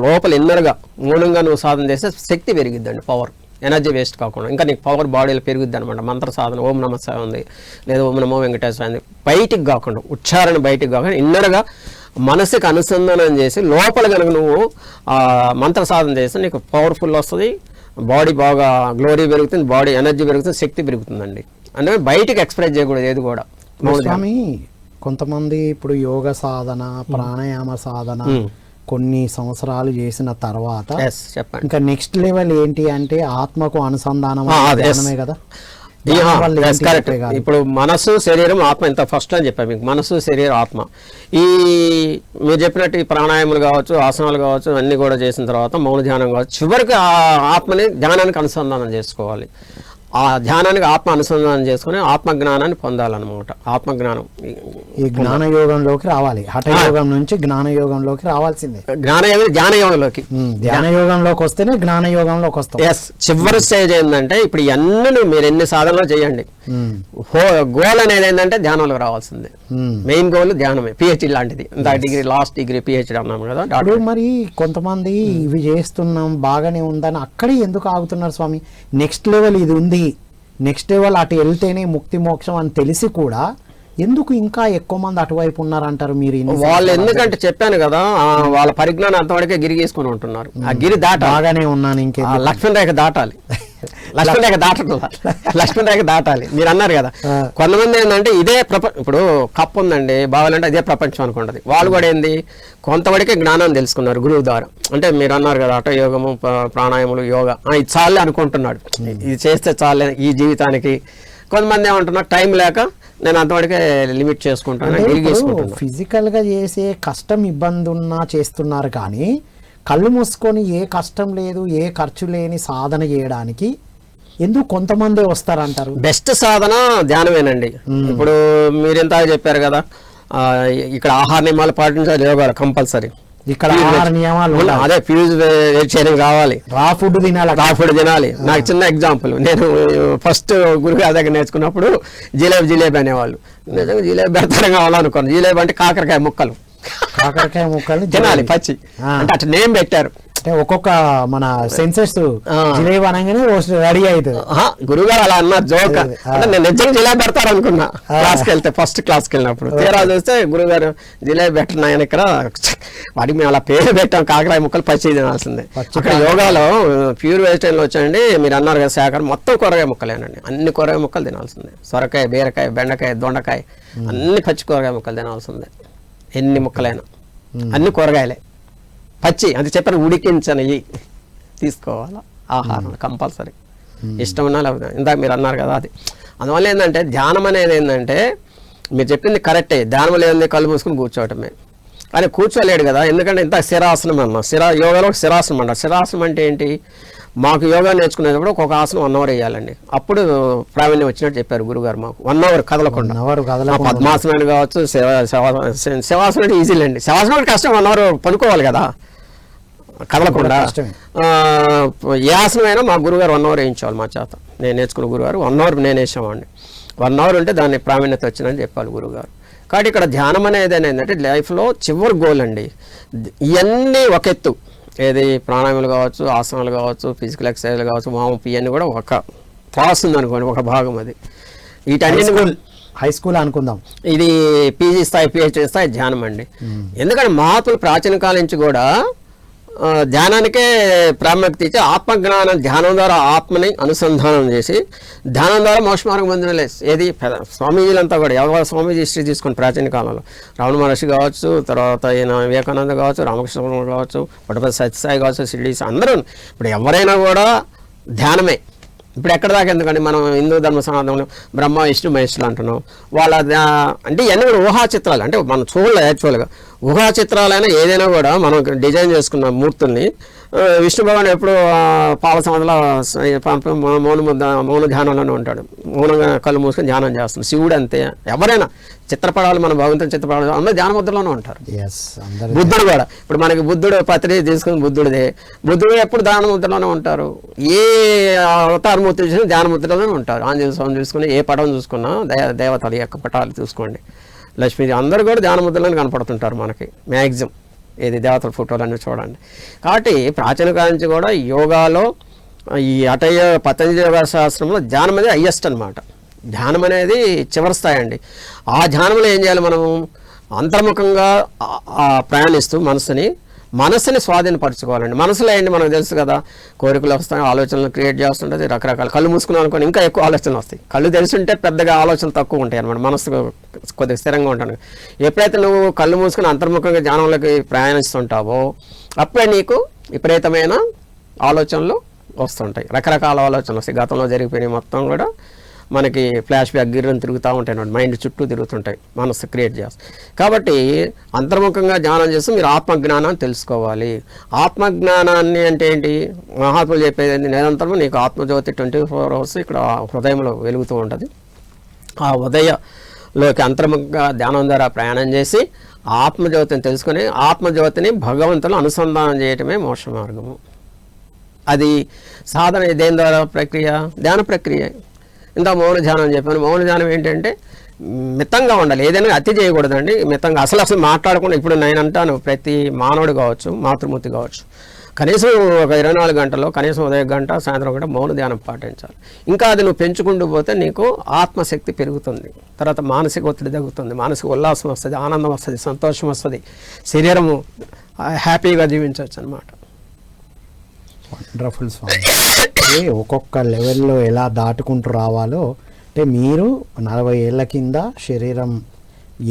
లోపల ఇన్నర్గా మౌనంగా నువ్వు సాధన చేస్తే శక్తి పెరిగిద్దండి, పవర్, ఎనర్జీ వేస్ట్ కాకుండా ఇంకా నీకు పవర్ బాడీలో పెరుగుద్ది అనమాట. మంత్ర సాధన ఓం నమః శివాయ ఉంది, లేదా ఓం నమో వెంకటేశ్వర ఉంది, బయటికి కాకుండా ఉచ్చారణ బయటికి కాకుండా ఇన్నర్గా మనసుకి అనుసంధానం చేసి లోపల కనుక నువ్వు మంత్ర సాధన చేస్తే నీకు పవర్ఫుల్ వస్తుంది, బాడీ బాగా గ్లోరీ పెరుగుతుంది, బాడీ ఎనర్జీ పెరుగుతుంది, శక్తి పెరుగుతుందండి. అంటే బయటికి ఎక్స్ప్రెస్ చేయకూడదు ఏది కూడా. స్వామి కొంతమంది ఇప్పుడు యోగ సాధన ప్రాణాయామ సాధన కొన్ని సంవత్సరాలు చేసిన తర్వాత చెప్పండి ఇంకా నెక్స్ట్ లెవెల్ ఏంటి అంటే ఆత్మకు అనుసంధానం కదా. కరెక్ట్. ఇప్పుడు మనసు శరీరం ఆత్మ ఇంత ఫస్ట్ అని చెప్పాను మీకు, మనసు శరీరం ఆత్మ. ఈ మీరు చెప్పినట్టు ఈ ప్రాణాయామాలు కావచ్చు, ఆసనాలు కావచ్చు, అన్నీ కూడా చేసిన తర్వాత మౌన ధ్యానం కావచ్చు, చివరికి ఆ ఆత్మని ధ్యానానికి అనుసంధానం చేసుకోవాలి. ఆ ధ్యానానికి ఆత్మ అనుసంధానం చేసుకుని ఆత్మజ్ఞానాన్ని పొందాలన్నమాట. ఆత్మజ్ఞానం ఈ జ్ఞానయోగంలోకి రావాలి, హఠయోగం నుంచి జ్ఞానయోగంలోకి రావాల్సిందే. ధ్యానయోగంలోకి వస్తేనే జ్ఞానయోగంలోకి వస్తాం. ఎస్, చివరి స్టేజ్ ఏంటంటే ఇప్పుడు ఇవన్నీ మీరు ఎన్ని సాధనలు చేయండి, గోల్ అనేది ఏంటంటే ధ్యానంలో రావాల్సిందే. మెయిన్ గోల్ ధ్యానమే, పిహెచ్డి లాంటిది. డిగ్రీ లాస్ట్ డిగ్రీ పిహెచ్డి అన్నాము కదా. మరి కొంతమంది ఇవి చేస్తున్నాం బాగానే ఉందని అక్కడే ఎందుకు ఆగుతున్నారు స్వామి? నెక్స్ట్ లెవెల్ ఇది ఉంది, నెక్స్ట్ లెవెల్ అటు వెళ్తేనే ముక్తి మోక్షం అని తెలిసి కూడా ఎందుకు ఇంకా ఎక్కువ మంది అటువైపు ఉన్నారంటారు మీరు? వాళ్ళు ఎందుకంటే చెప్పాను కదా, వాళ్ళ పరిజ్ఞానం అంతవరకే గిరి గీసుకుని ఉంటున్నారు. ఆ గిరి బాగానే ఉన్నాను, ఇంకే లక్ష్మణ రేఖ దాటాలి, లక్ష్మణ రేఖ దాటాలి. మీరు అన్నారు కదా, కొంతమంది ఏంటంటే ఇదే ఇప్పుడు కప్పు ఉందండి బావాలంటే ఇదే ప్రపంచం అనుకుంటుంది. వాళ్ళు కూడా ఏంది కొంతవరకే జ్ఞానం తెలుసుకున్నారు గురువు ద్వారా. అంటే మీరు అన్నారు కదా హఠ యోగము, ప్రాణాయాములు, యోగా ఇది చాలే అనుకుంటున్నాడు, ఇది చేస్తే చాలే ఈ జీవితానికి. కొంతమంది ఏమంటున్నారు టైం లేక నేను అంతవరకే లిమిట్ చేసుకుంటాను. ఫిజికల్ గా చేసే కష్టం ఇబ్బంది ఉన్నా చేస్తున్నారు, కానీ కళ్ళు మూసుకొని ఏ కష్టం లేదు ఏ ఖర్చు లేని సాధన చేయడానికి ఎందుకు కొంతమంది వస్తారంటారు? బెస్ట్ సాధన ధ్యానమేనండి. ఇప్పుడు మీరు ఎంత చెప్పారు కదా, ఇక్కడ ఆహార నియమాలు పాటించాలి, యోగాలు కంపల్సరీ. ఇక్కడ ఆహార నియమాలు అదే ఫ్యూజ్ వెజిటేరియన్ కావాలి, రా ఫుడ్ తినాలి. నాకు చిన్న ఎగ్జాంపుల్, నేను ఫస్ట్ గురుగారి దగ్గర నేర్చుకున్నప్పుడు జిలేబీ అనేవాళ్ళు. నిజంగా జిలేబీ పెడతారు కావాలనుకోండి. జిలేబీ అంటే కాకరకాయ ముక్కలు తినాలి పచ్చి, అంటే అట్లా నేమ్ పెట్టారు. ఒక్కొక్క మన సెన్సెస్ జిలేబీ అనగానే రెడీ అవుతుంది. గురుగారు అలా అన్నారు జోక్. అంటే నేను నిజంగా జిలేబీ పెడతారు అనుకున్నా క్లాస్కి వెళ్తే, ఫస్ట్ క్లాస్కి వెళ్ళినప్పుడు. తీరా చూస్తే గురుగారు జిలేబీ పెట్టినాయని ఇక్కడ వాటికి మేము అలా పేరు పెట్టాం, కాకరాయ ముక్కలు పచ్చి తినాల్సిందే. అక్కడ యోగాలో ప్యూర్ వెజిటేరియన్లో వచ్చాయండి, మీరు అన్నారు కదా శాఖ మొత్తం కూరగాయ ముక్కలేనండి, అన్ని కూరగాయ ముక్కలు తినాల్సిందే. సొరకాయ, బీరకాయ, బెండకాయ, దొండకాయ అన్ని పచ్చి కూరగాయ ముక్కలు తినాల్సిందే. ఎన్ని ముక్కలైనా అన్ని కూరగాయలే పచ్చి, అది చెప్పారు ఉడికించనివి తీసుకోవాలా ఆహారం కంపల్సరీ. ఇష్టం ఉన్నా లేకపోతే ఇందాక మీరు అన్నారు కదా అది. అందువల్ల ఏంటంటే ధ్యానం అనేది ఏంటంటే మీరు చెప్పింది కరెక్టే, ధ్యానం లేని కళ్ళు మూసుకుని కూర్చోవటమే. కానీ కూర్చోలేడు కదా, ఎందుకంటే ఇంత శిరాసనం అన్న యోగాలో యోగాసనం అంటారు. శిరాసనం అంటే ఏంటి? మాకు యోగా నేర్చుకునేటప్పుడు ఒక ఆసనం 1 అవర్ వేయాలండి, అప్పుడు ప్రావీణ్యం వచ్చినట్టు చెప్పారు గురుగారు మాకు. 1 అవర్ కదలకుండా, పద్మాసనం కావచ్చు, శవాసనం అంటే ఈజీ లేండి. శవాసనం అంటే కష్టం, 1 అవర్ పనుకోవాలి కదా కదలకుండా. ఏ ఆసనమైనా మా గురుగారు 1 అవర్ వేయించేవాళ్ళు మా చేత. నేను నేర్చుకున్న గురుగారు 1 అవర్ నేను వేసేవాడిని. 1 అవర్ ఉంటే దాన్ని ప్రావీణ్యత వచ్చిందని చెప్పాలి గురుగారు. కాబట్టి ఇక్కడ ధ్యానం అనేది ఏంటంటే లైఫ్లో చివరి గోల్ అండి. ఇవన్నీ ఒక ఎత్తు, ఏది ప్రాణాయామాలు కావచ్చు, ఆసనాలు కావచ్చు, ఫిజికల్ ఎక్సర్సైజ్లు కావచ్చు, వామప్, ఇవన్నీ కూడా ఒక క్లాస్ ఉందనుకోండి, ఒక భాగం అది. వీటన్నిటిని హై స్కూల్ అనుకుందాం, ఇది పీజీ స్థాయి, పిహెచ్డి స్థాయి ధ్యానం అండి. ఎందుకంటే మహాత్ములు ప్రాచీన కాలం నుంచి కూడా ధ్యానానికే ప్రాముఖ్యత ఇచ్చి ఆత్మజ్ఞానం ధ్యానం ద్వారా ఆత్మని అనుసంధానం చేసి ధ్యానం ద్వారా మోక్ష మార్గం పొందిన ఏది స్వామీజీలంతా కూడా ఎవరు స్వామీజీ హిస్టరీ తీసుకుని ప్రాచీన కాలంలో రమణ మహర్షి కావచ్చు, తర్వాత ఈయన వివేకానంద కావచ్చు, రామకృష్ణ కావచ్చు, పట్టుపతి సత్యసాయి కావచ్చు, షిర్డీ అందరూ ఇప్పుడు ఎవరైనా కూడా ధ్యానమే. ఇప్పుడు ఎక్కడ దాకా ఎందుకండి మనం హిందూ ధర్మ సనాతనంలో బ్రహ్మ విష్ణు మహేశ్వరులు అంటున్నాం. వాళ్ళ అంటే ఇవన్నీ కూడా ఊహా చిత్రాలు, అంటే మనం చూడలేదు యాక్చువల్గా. ఊహా చిత్రాలైనా ఏదైనా కూడా మనం డిజైన్ చేసుకున్న మూర్తుల్ని విష్ణు భగవాన్ ఎప్పుడు పాల సమాధిలో మౌన ధ్యానంలోనే ఉంటాడు. మౌనంగా కళ్ళు మూసుకొని ధ్యానం చేస్తాడు. శివుడు అంతే, ఎవరైనా చిత్రపటాలు, మన భగవంతుని చిత్రపటాలు అందరూ ధ్యాన ముద్రలోనే ఉంటారు. బుద్ధుడు కూడా, ఇప్పుడు మనకి బుద్ధుడు పత్రి తీసుకుని బుద్ధుడు ఎప్పుడు ధ్యాన ముద్రలోనే ఉంటారు. ఏ అవతారమూర్తి చూసినా ధ్యాన ముద్రలోనే ఉంటారు. ఆంజనేయ స్వామి చూసుకుని, ఏ పటం చూసుకున్నా, దేవతల యొక్క పటాలు చూసుకోండి, లక్ష్మీ అందరూ కూడా ధ్యాన ముద్రలోనే కనపడుతుంటారు మనకి మ్యాక్సిమం. ఏది దేవతల ఫోటోలన్నీ చూడండి. కాబట్టి ప్రాచీన కాలం నుంచి కూడా యోగాలో ఈ పతంజలి యోగా శాస్త్రంలో ధ్యానం అనేది హయ్యెస్ట్ అనమాట. ధ్యానం అనేది చివరి స్థాయి అండి. ఆ ధ్యానంలో ఏం చేయాలి, మనము అంతర్ముఖంగా ప్రయాణిస్తూ మనసుని స్వాధీనపరచుకోవాలండి. మనసులో ఏంటి మనకు తెలుసు కదా, కోరికలు వస్తాయి, ఆలోచనలు క్రియేట్ చేస్తుంటుంది, రకరకాల. కళ్ళు మూసుకున్నాం అనుకోని ఇంకా ఎక్కువ ఆలోచనలు వస్తాయి. కళ్ళు తెలుసుంటే పెద్దగా ఆలోచనలు తక్కువ ఉంటాయి అనమాట. మనసు కొద్దిగా స్థిరంగా ఉంటాను. ఎప్పుడైతే నువ్వు కళ్ళు మూసుకుని అంతర్ముఖంగా ధ్యానంలోకి ప్రయాణిస్తుంటావో అప్పుడే నీకు విపరీతమైన ఆలోచనలు వస్తుంటాయి. రకరకాల ఆలోచనలు వస్తాయి. గతంలో జరిగిపోయినాయి మొత్తం కూడా మనకి ఫ్లాష్ బ్యాక్ గిర్రని తిరుగుతూ ఉంటాయి అన్నమాట. మైండ్ చుట్టూ తిరుగుతుంటాయి, మనసు క్రియేట్ చేస్తాయి. కాబట్టి అంతర్ముఖంగా ధ్యానం చేస్తూ మీరు ఆత్మజ్ఞానాన్ని తెలుసుకోవాలి. ఆత్మజ్ఞానాన్ని అంటే ఏంటి, మహాత్ములు చెప్పేది నిరంతరం నీకు ఆత్మజ్యోతి 24 hours ఇక్కడ హృదయంలో వెలుగుతూ ఉంటుంది. ఆ ఉదయలోకి అంతర్ముఖంగా ధ్యానం ద్వారా ప్రయాణం చేసి ఆత్మజ్యోతిని తెలుసుకొని ఆత్మజ్యోతిని భగవంతులు అనుసంధానం చేయటమే మోక్ష మార్గము. అది సాధన దేని ద్వారా ప్రక్రియ, ధ్యాన ప్రక్రియ. ఇంత మౌన ధ్యానం చెప్పాను. మౌన ధ్యానం ఏంటంటే మితంగా ఉండాలి, ఏదైనా అతి చేయకూడదండి. మితంగా అసలు మాట్లాడకుండా. ఇప్పుడు నేను అంటాను, ప్రతి మానవుడు కావచ్చు, మాతృమూర్తి కావచ్చు, కనీసం ఒక 24 గంటల్లో కనీసం ఉదయం గంట, సాయంత్రం గంట మౌన ధ్యానం పాటించాలి. ఇంకా అది నువ్వు పెంచుకుంటూ పోతే నీకు ఆత్మశక్తి పెరుగుతుంది. తర్వాత మానసిక ఒత్తిడి తగ్గుతుంది, మానసిక ఉల్లాసం వస్తుంది, ఆనందం వస్తుంది, సంతోషం వస్తుంది, శరీరము హ్యాపీగా జీవించవచ్చు అనమాట. వండర్ఫుల్ స్వామి. ఒక్కొక్క లెవెల్లో ఎలా దాటుకుంటూ రావాలో, అంటే మీరు 40 ఏళ్ల కింద శరీరం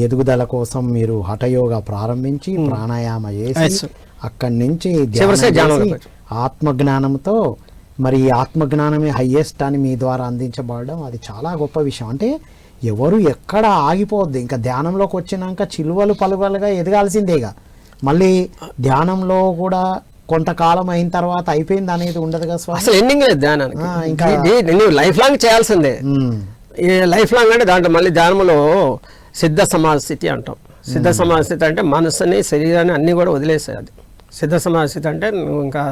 ఎదుగుదల కోసం మీరు హఠయోగా ప్రారంభించి ప్రాణాయామ చేసి అక్కడి నుంచి ఆత్మజ్ఞానంతో, మరి ఈ ఆత్మజ్ఞానమే హయ్యెస్ట్ అని మీ ద్వారా అందించబడడం అది చాలా గొప్ప విషయం. అంటే ఎవరు ఎక్కడ ఆగిపోద్ది, ఇంకా ధ్యానంలోకి వచ్చినాక చిలువలు పలువలుగా ఎదగాల్సిందేగా. మళ్ళీ ధ్యానంలో కూడా కొంతకాలం అయిన తర్వాత అయిపోయింది అనేది ఉండదు కదా స్వామి. అసలు ఎండింగ్ లేదు ధ్యానానికి. ఇంకా నువ్వు లైఫ్ లాంగ్ చేయాల్సిందే. ఈ లైఫ్ లాంగ్ అంటే దాంట్లో మళ్ళీ ధ్యానంలో సిద్ధ సమాధి స్థితి అంటాం. సిద్ధ సమాధి స్థితి అంటే మనసుని, శరీరాన్ని అన్నీ కూడా వదిలేసాయి. అది సిద్ధ సమాధి స్థితి అంటే నువ్వు ఇంకా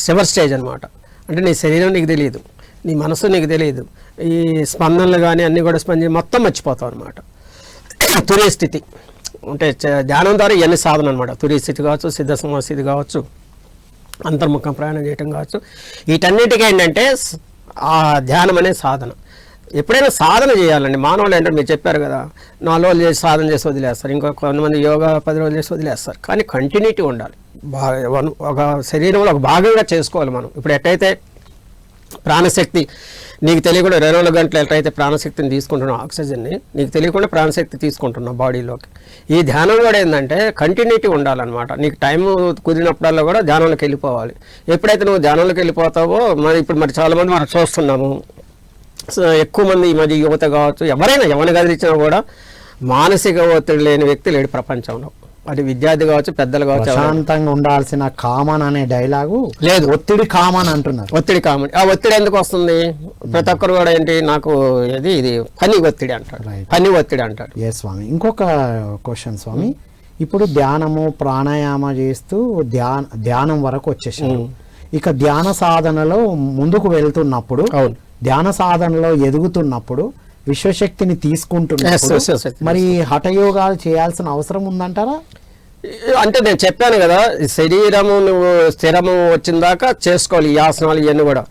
చివరి స్టేజ్ అనమాట. అంటే నీ శరీరం నీకు తెలియదు, నీ మనసు నీకు తెలియదు, ఈ స్పందనలు కానీ అన్నీ కూడా స్పందించి మొత్తం మర్చిపోతావు అనమాట. తురియ స్థితి అంటే ధ్యానం ద్వారా ఇవన్నీ సాధన అనమాట. తురియ స్థితి కావచ్చు, సిద్ధ సమాధి స్థితి కావచ్చు, అంతర్ముఖం ప్రయాణం చేయటం కావచ్చు. వీటన్నిటికీ ఏంటంటే ఆ ధ్యానం అనే సాధన. ఎప్పుడైనా సాధన చేయాలండి. మానవులు ఏంటంటే మీరు చెప్పారు కదా, 4 రోజులు చేసి సాధన చేసి వదిలేస్తారు, ఇంకో కొంతమంది యోగా 10 రోజులు చేసి వదిలేస్తారు. కానీ కంటిన్యూటీ ఉండాలి. ఒక శరీరంలో ఒక భాగంగా చేసుకోవాలి మనం. ఇప్పుడు ఎట్టయితే ప్రాణశక్తి నీకు తెలియకుండా 24 గంటలు ఎట్లయితే ప్రాణశక్తిని తీసుకుంటున్నావు, ఆక్సిజన్ని నీకు తెలియకుండా ప్రాణశక్తి తీసుకుంటున్నావు బాడీలోకి. ఈ ధ్యానం కూడా ఏంటంటే కంటిన్యూటీ ఉండాలన్నమాట. నీకు టైం కుదిరినప్పుడల్లా కూడా ధ్యానంలోకి వెళ్ళిపోవాలి. ఎప్పుడైతే నువ్వు ధ్యానంలోకి వెళ్ళిపోతావో, మరి చాలామంది మనం చూస్తున్నాము, ఎక్కువ మంది ఈ మధ్య యువత కావచ్చు, ఎవరిని గదిలిచ్చినా కూడా మానసిక ఒత్తిడి లేని వ్యక్తి లేడు ప్రపంచంలో. అది విద్యార్థి కావచ్చు, పెద్దలు కావచ్చు. ప్రశాంతంగా ఉండాల్సిన కామన్ అనే డైలాగు లేదు, ఒత్తిడి కామన్ అంటున్నారు. ఒత్తిడి కామన్. ఆ ఒత్తిడి ఎందుకు వస్తుంది? ప్రతి ఒక్కరు కూడా ఏంటి, నాకు ఇది పని ఒత్తిడి అంటాడు, పని ఒత్తిడి అంటాడు. ఏ స్వామి, ఇంకొక క్వశ్చన్ స్వామి. ఇప్పుడు ధ్యానము ప్రాణాయామ చేస్తూ ధ్యానం వరకు వచ్చేసారు. ఇక ధ్యాన సాధనలో ముందుకు వెళ్తున్నప్పుడు, ధ్యాన సాధనలో ఎదుగుతున్నప్పుడు, విశ్వశక్తిని తీసుకుంటున్నప్పుడు మరి హఠయోగాలు చేయాల్సిన అవసరం ఉందంటారా? అంటే నేను చెప్పాను కదా, శరీరము నువ్వు స్థిరము వచ్చిన దాకా చేసుకోవాలి ఈ ఆసనాలు ఇవన్నీ కూడా.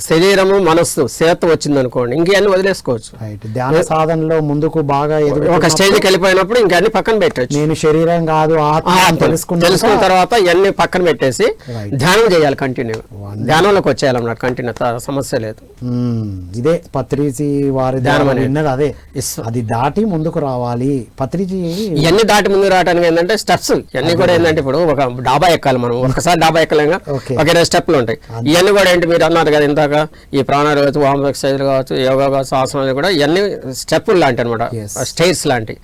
శరీరము మనస్సు స్థిరత్వం వచ్చింది అనుకోండి, ఇంకన్నీ వదిలేసుకోవచ్చు. ధ్యాన సాధనలో ముందుకు బాగా ఒక స్టేజ్కి వెళ్ళిపోయినప్పుడు ఇంకా అన్ని పక్కన పెట్టచ్చు. నేను శరీరం కాదు ఆత్మ తెలుసుకున్న తర్వాత ఇవన్నీ పక్కన పెట్టేసి ధ్యానం చేయాలి. కంటిన్యూ ధ్యానంలోకి వచ్చేయాలన్నమాట. కంటిన్యూ సమస్య లేదు. ఇదే పత్రిజీ వారి ధ్యానం విన్నది. అదే అది దాటి ముందుకు రావాలి. పత్రిజీ ఇవన్నీ దాటి ముందుకు రావడానికి ఏంటంటే స్టెప్స్ తెలుసు ఇవన్నీ కూడా ఏంటంటే ఇప్పుడు ఒక డాబా ఎక్కాలి మనం ఒకసారి డాబా ఎక్కలేగా Okay. ఒక 2 స్టెప్లు ఉంటాయి ఇవన్నీ కూడా ఏంటి మీరు అన్నారు కదా ఇందాక ఈ ప్రాణాలు కావచ్చు వామ్ ఎక్సర్సైజ్లు కావచ్చు యోగా కావచ్చు ఆసనాలు కూడా ఇవన్నీ స్టెప్పులు లాంటి అనమాట Yes. స్టైర్స్ లాంటి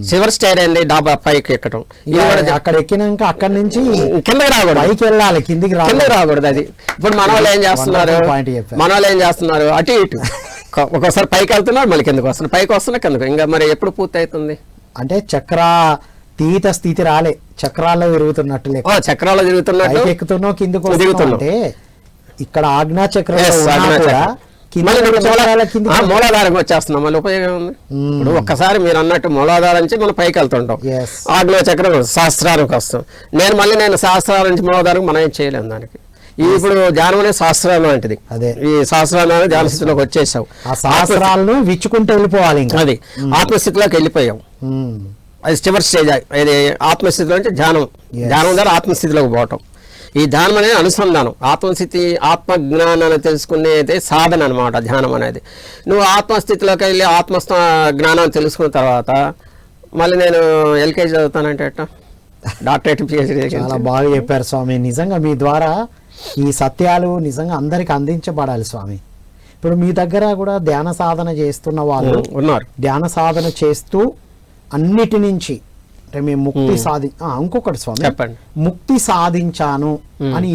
చివరి స్టైర్ ఏంటి డాబా పైకి ఎక్కడం ఇది కూడా అక్కడ ఎక్కినాక అక్కడి నుంచి కిందకి రాకూడదు పైకి వెళ్ళాలి, కిందికి కిందకి రాకూడదు అది ఇప్పుడు మన వాళ్ళు ఏం చేస్తున్నారు Wonderful point చెప్పారు. మన వాళ్ళు ఏం చేస్తున్నారు అటు ఇటు ఒక్కోసారి పైకి వెళ్తున్నారు మళ్ళీ కిందకి వస్తున్నారు పైకి వస్తున్నా కిందకు ఇంకా మరి ఎప్పుడు పూర్తి అవుతుంది అంటే తీత స్థితి రాలే, చక్రాల్లో తిరుగుతున్నట్టు లెక్క. చక్రాలు తిరుగుతున్నట్టు పైకి ఎక్కుతున్నావు, కిందకు వస్తున్నావు దిగుతున్నావు. అంటే ఇక్కడ ఆజ్ఞా చక్రం Yes, ఆజ్ఞా చక్రం. మళ్ళీ ఇప్పుడు మూలాధారం వచ్చేస్తున్నాం మళ్ళీ ఉపయోగం ఉంది ఇప్పుడు ఒక్కసారి మీరు అన్నట్టు మూలాధారం నుంచి మనం పైకి వెళ్తుంటాం Yes. ఆగ్నేయ చక్రం శాస్త్రానికి వస్తాం నేను శాస్త్రాల నుంచి మూలాధారం మనం ఏం చేయలేము దానికి ఇప్పుడు ధ్యానం అనేది శాస్త్రం లాంటిది అదే. ఈ శాస్త్రాలు ధ్యాన స్థితిలోకి వచ్చేసావు ఆ శాస్త్రాలను విచ్చుకుంటూ వెళ్ళిపోవాలి ఇంకా. అది ఆత్మస్థితిలోకి వెళ్ళిపోయావు ఉమ్. అది చివరి స్టేజ్ ఇది ఆత్మస్థితిలో నుంచి ధ్యానం Yes. ధ్యానం ద్వారా ఆత్మస్థితిలోకి పోవటం ఈ ధ్యానం అనేది అనుసంధానం ఆత్మస్థితి ఆత్మ జ్ఞానాన్ని తెలుసుకునేది సాధన అనమాట ధ్యానం అనేది నువ్వు ఆత్మస్థితిలోకి వెళ్ళి జ్ఞానాన్ని తెలుసుకున్న తర్వాత మళ్ళీ నేను ఎల్కేజీ చదువుతానంటే ఎట్ట డాక్టరేట్ పిహెచ్డీ చాలా బాగా చెప్పారు స్వామి. నిజంగా మీ ద్వారా ఈ సత్యాలు నిజంగా అందరికి అందించబడాలి స్వామి. ఇప్పుడు మీ దగ్గర కూడా ధ్యాన సాధన చేస్తున్న వాళ్ళు ఉన్నారు ధ్యాన సాధన చేస్తూ అన్నిటి నుంచి అంటే మేము ముక్తి ఇంకొకటి స్వామి, చెప్పండి. ముక్తి సాధించాను అని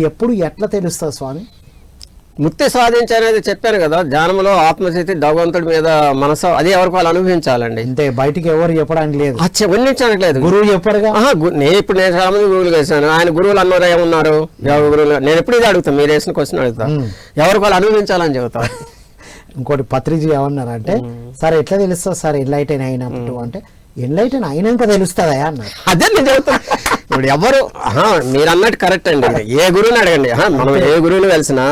ఎట్లా తెలుస్తుంది స్వామి? ముక్తి సాధించనేది చెప్పాను కదా ధ్యానంలో ఆత్మస్థితి భగవంతుడి మీద మనసు అది ఎవరికి వాళ్ళు అనుభవించాలండి అంటే బయటికి ఎవరు చెప్పడానికి లేదు, వర్ణించడానికి లేదు గురువు చెప్పరుగా. నేను చాలా మంది గురువులు వేసాను ఆయన గురువులు అన్నారు ఏమన్నారు గురువులు నేను ఎప్పుడు ఇది అడుగుతాను మీరు వేసిన క్వశ్చన్ అడుగుతా ఎవరికి వాళ్ళు అనుభవించాలని చెబుతా ఇంకోటి పత్రిజీ ఏమన్నారంటే సరే ఎట్లా తెలుస్తుంది సార్ ఎన్లైటెన్ అయినప్పుడు అంటే ఎన్లైటెన్ అయినాక తెలుస్తుందా అన్నారు. అదే నేను చెబుతాను ఇప్పుడు ఎవరు మీరు అన్నట్టు కరెక్ట్ అండి ఏ గురువుని అడగండి మనం ఏ గురువుని కలిసినా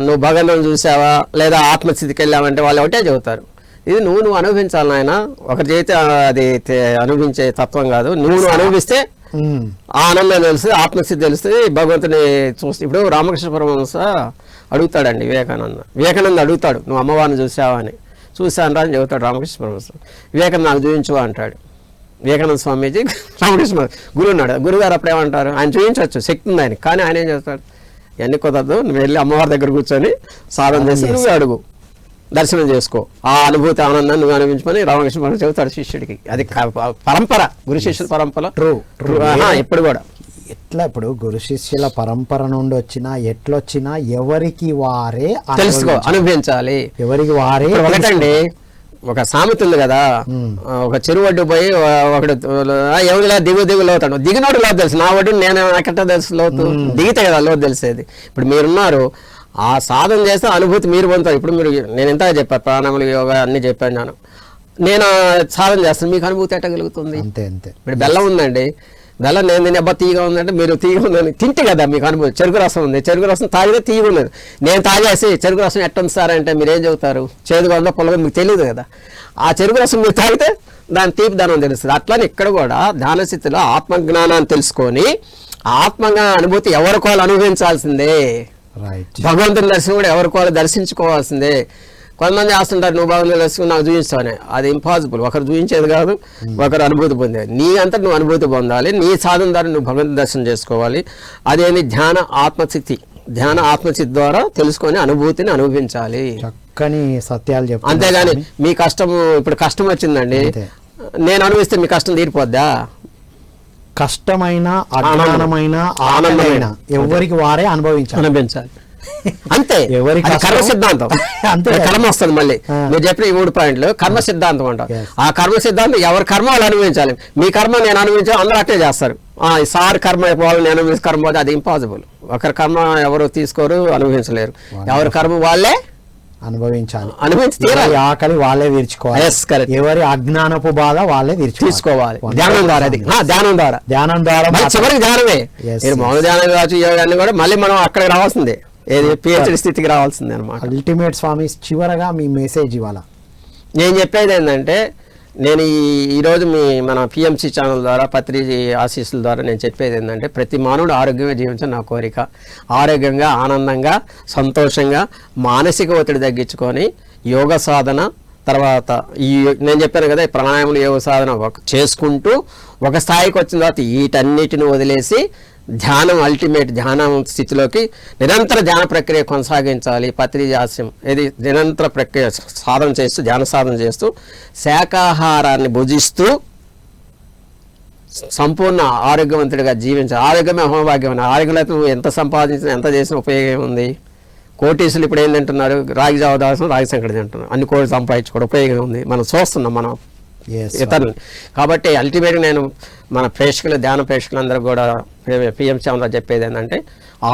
నువ్వు భగవంతుని చూసావా లేదా ఆత్మస్థితికి వెళ్ళావంటే వాళ్ళు ఒకటే చెబుతారు ఇది నువ్వు అనుభవించాలి నాయన ఒకటి చేస్తే అది అనుభవించే తత్వం కాదు నువ్వు అనుభవిస్తే ఆనందం తెలుస్తుంది ఆత్మస్థితి తెలుస్తుంది భగవంతుని చూస్తే ఇప్పుడు రామకృష్ణ పరమహంస అడుగుతాడండి వివేకానంద అడుగుతాడు నువ్వు అమ్మవారిని చూసావా అని చూశాను రా అని చెబుతాడు రామకృష్ణ పరమహంస వివేకానంద నాకు చూపించు అంటాడు వివేకానంద స్వామీజీ రామకృష్ణ గురువు ఉన్నాడు గురుగారు అప్పుడు ఏమంటారు ఆయన చూపించవచ్చు శక్తి ఉంది ఆయన కానీ ఆయన ఏం చేస్తాడు ఇవన్నీ కుదరదు నువ్వు వెళ్ళి అమ్మవారి దగ్గర కూర్చొని సాధన చేసి నువ్వు అడుగు దర్శనం చేసుకో ఆ అనుభూతి ఆనందాన్ని నువ్వు అనిపించుకొని రామకృష్ణ పరమహంస చెబుతాడు శిష్యుడికి అది పరంపర గురు శిష్యుల పరంపర ఎప్పుడు కూడా ఎట్లా ఇప్పుడు గురు శిష్యుల పరంపర నుండి వచ్చినా ఎట్లొచ్చినా ఎవరికి వారే తెలుసుకో అనుభవించాలి ఎవరికి వారే ఒకటండి ఒక సామెత ఉంది కదా ఒక చెరువు ఒడ్డు పోయి ఒకడు ఎవరిలా దిగు లోతాడు దిగినోడు లోతు తెలుసు నా ఒడ్డు నేను ఎక్కడ తెలుసు లోతు దిగితే కదా లోతు తెలిసేది ఇప్పుడు మీరున్నారు ఆ సాధన చేస్తే అనుభూతి మీరు పొందుతారు ఇప్పుడు మీరు నేను ఎంతగా చెప్పాను ప్రాణాయామాలు యోగా అన్ని చెప్పాను నేను సాధన చేస్తాను మీకు అనుభూతి ఎట్ట కలుగుతుంది అంతే అంతే ఇప్పుడు బెల్లం ఉందండి బెల్లం నేను తినే అబ్బా తీగా ఉందంటే మీరు తీగ ఉందని తింటే కదా మీకు అనుభవం చెరుకు రసం ఉంది చెరుకు రసం తాగితే తీగ ఉన్నది నేను తాగేసి చెరుకు రసం ఎట్టుంది సార్ అంటే మీరు ఏం చెబుతారు చేదుగా ఉందో పొలగా మీకు తెలియదు కదా ఆ చెరుకు రసం మీరు తాగితే దాని తీపి దానం తెలుస్తుంది అట్లానే ఇక్కడ కూడా ధ్యాన స్థితిలో ఆత్మజ్ఞానాన్ని తెలుసుకొని ఆత్మగా అనుభూతి ఎవరికి వాళ్ళు అనుభవించాల్సిందే భగవంతుని దర్శనం కూడా ఎవరికి వాళ్ళు దర్శించుకోవాల్సిందే కొంతమంది చేస్తుంటారు నువ్వు భగవంతుని దర్శనం నాకు చూపిస్తావని అది ఇంపాసిబుల్ ఒకరు చూపించేది కాదు ఒకరు అనుభూతి పొందేది నీ అంతా నువ్వు అనుభూతి పొందాలి నీ సాధన ద్వారా నువ్వు భగవంతుని దర్శనం చేసుకోవాలి అదేమి ధ్యాన ఆత్మచిత్ ద్వారా తెలుసుకొని అనుభూతిని అనుభవించాలి చక్కని సత్యాలు చెప్తాను అంతేగాని మీ కష్టము ఇప్పుడు కష్టం వచ్చిందండి నేను అనుభవిస్తే మీ కష్టం తీరిపోద్దా కష్టమైన అజ్ఞానమైన ఆనందమైన ఎవరికి వారే అనిపించాలి అంతే కర్మ సిద్ధాంతం అంతే కర్మ వస్తుంది మళ్ళీ మీరు చెప్పిన ఈ 3 పాయింట్లు కర్మ సిద్ధాంతం అంటాం ఆ కర్మ సిద్ధాంతం ఎవరి కర్మ వాళ్ళు అనుభవించాలి మీ కర్మ నేను అనుభవించాలి అందరూ అట్టే చేస్తారు సార్ కర్మ వాళ్ళు నేను అనుభవించే కర్మ అది ఇంపాసిబుల్ ఒకరి కర్మ ఎవరు తీసుకోరు అనుభవించలేరు ఎవరి కర్మ వాళ్ళే అనుభవించి తీరాలి ఆకలి వాళ్ళే తీర్చుకోవాలి ఎవరి అజ్ఞానపు బాధ వాళ్ళే తీర్చుకోవాలి ధ్యానం ద్వారా చివరికి ధ్యానమే మౌన ధ్యానం కావచ్చు యోగాన్ని కూడా మళ్ళీ మనం అక్కడికి రావాల్సిందే ఏది పిహెచ్డి స్థితికి రావాల్సిందే అనమాట అల్టిమేట్ స్వామి చివరగా మీ మెసేజ్ ఇవాళ నేను చెప్పేది ఏంటంటే నేను ఈరోజు మన పిఎంసి ఛానల్ ద్వారా పత్రిజీ ఆశీస్సుల ద్వారా నేను చెప్పేది ఏంటంటే ప్రతి మానవుడు ఆరోగ్యంగా జీవించడం నా కోరిక ఆరోగ్యంగా ఆనందంగా సంతోషంగా మానసిక ఒత్తిడి తగ్గించుకొని యోగ సాధన తర్వాత ఈ నేను చెప్పాను కదా, ఈ ప్రాణాయామం యోగ సాధన చేసుకుంటూ ఒక స్థాయికి వచ్చిన తర్వాత వీటన్నిటిని వదిలేసి ధ్యానం, అల్టిమేట్ ధ్యానం స్థితిలోకి నిరంతర ధ్యాన ప్రక్రియ కొనసాగించాలి. పత్రిజాస్యం ఇది నిరంతర ప్రక్రియ సాధన చేస్తూ, ధ్యాన సాధన చేస్తూ, శాకాహారాన్ని భుజిస్తూ సంపూర్ణ ఆరోగ్యవంతుడిగా జీవించాలి. ఆరోగ్యమే అహోభాగ్యం. ఆరోగ్యంలో నువ్వు ఎంత సంపాదించినా ఎంత చేసిన ఉపయోగం ఉంది? కోటీసులు ఇప్పుడు ఏం తింటున్నారు? రాగి జావ దాసం, రాగి సంకటి తింటున్నారు. అన్ని కోట్లు సంపాదించుకోవడం ఉపయోగం ఉంది. మనం చూస్తున్నాం మనం ఇతరులు. కాబట్టి అల్టిమేట్గా నేను మన ప్రేక్షకులు, ధ్యాన ప్రేక్షకులందరూ కూడా పిఎం శ్యామరావు చెప్పేది ఏంటంటే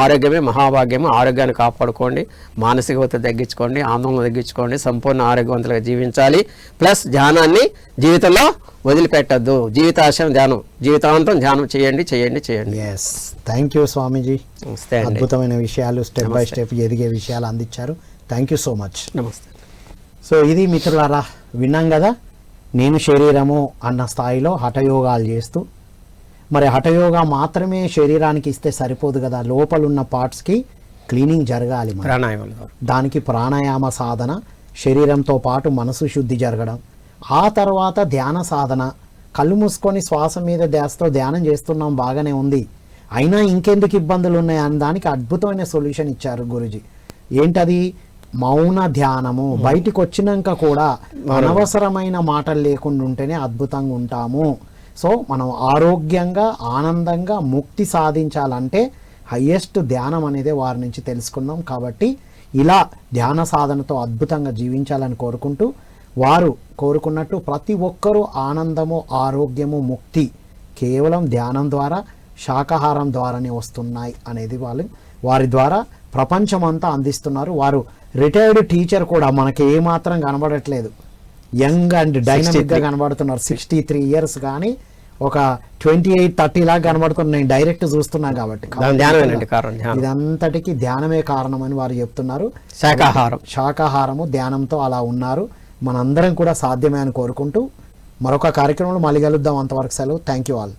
ఆరోగ్యమే మహాభాగ్యము. ఆరోగ్యాన్ని కాపాడుకోండి, మానసిక ఒత్తిడి తగ్గించుకోండి, ఆందోళన తగ్గించుకోండి, సంపూర్ణ ఆరోగ్యవంతులుగా జీవించాలి. ప్లస్ ధ్యానాన్ని జీవితంలో వదిలిపెట్టద్దు. జీవితాశయం ధ్యానం, జీవితాంతం ధ్యానం చేయండి చేయండి చేయండి. థ్యాంక్ యూ స్వామీజీ. అద్భుతమైన విషయాలు, స్టెప్ బై స్టెప్ ఎదిగే విషయాలు అందించారు. Thank you so much. నమస్తే. సో ఇది మిత్రులారా, విన్నాం కదా, నేను శరీరము అన్న స్థాయిలో హఠయోగాలు చేస్తూ, మరి హఠయోగా మాత్రమే శరీరానికి ఇస్తే సరిపోదు కదా, లోపలున్న పార్ట్స్కి క్లీనింగ్ జరగాలి. దానికి ప్రాణాయామ సాధన, శరీరంతో పాటు మనసు శుద్ధి జరగడం, ఆ తర్వాత ధ్యాన సాధన. కళ్ళు మూసుకొని శ్వాస మీద ధ్యాసతో ధ్యానం చేస్తున్నాం, బాగానే ఉంది, అయినా ఇంకెందుకు ఇబ్బందులు ఉన్నాయి అని దానికి అద్భుతమైన సొల్యూషన్ ఇచ్చారు గురుజీ. ఏంటది? మౌన ధ్యానము. బయటికి వచ్చినాక కూడా అనవసరమైన మాటలు లేకుండా ఉంటేనే అద్భుతంగా ఉంటాము. సో మనం ఆరోగ్యంగా, ఆనందంగా ముక్తి సాధించాలంటే హయ్యెస్ట్ ధ్యానం అనేది వారి నుంచి తెలుసుకున్నాం. కాబట్టి ఇలా ధ్యాన సాధనతో అద్భుతంగా జీవించాలని కోరుకుంటూ, వారు కోరుకున్నట్టు ప్రతి ఒక్కరూ ఆనందము, ఆరోగ్యము, ముక్తి కేవలం ధ్యానం ద్వారా, శాకాహారం ద్వారానే వస్తున్నాయి అనేది వారి ద్వారా ప్రపంచమంతా అందిస్తున్నారు. వారు రిటైర్డ్ టీచర్ కూడా మనకి ఏమాత్రం కనబడట్లేదు, యంగ్ అండ్ డైనమిక్గా కనబడుతున్నారు. 63 years కానీ ఒక 28-30 లాగా కనబడుతున్నారు. నేను డైరెక్ట్ చూస్తున్నా కాబట్టి ఇదంతటికి ధ్యానమే కారణం అని వారు చెప్తున్నారు. శాకాహారము ధ్యానంతో అలా ఉన్నారు. మనందరం కూడా సాధ్యమే అని కోరుకుంటూ మరొక కార్యక్రమంలో మళ్ళీ కలుద్దాం. అంతవరకు సెలవు. Thank you all.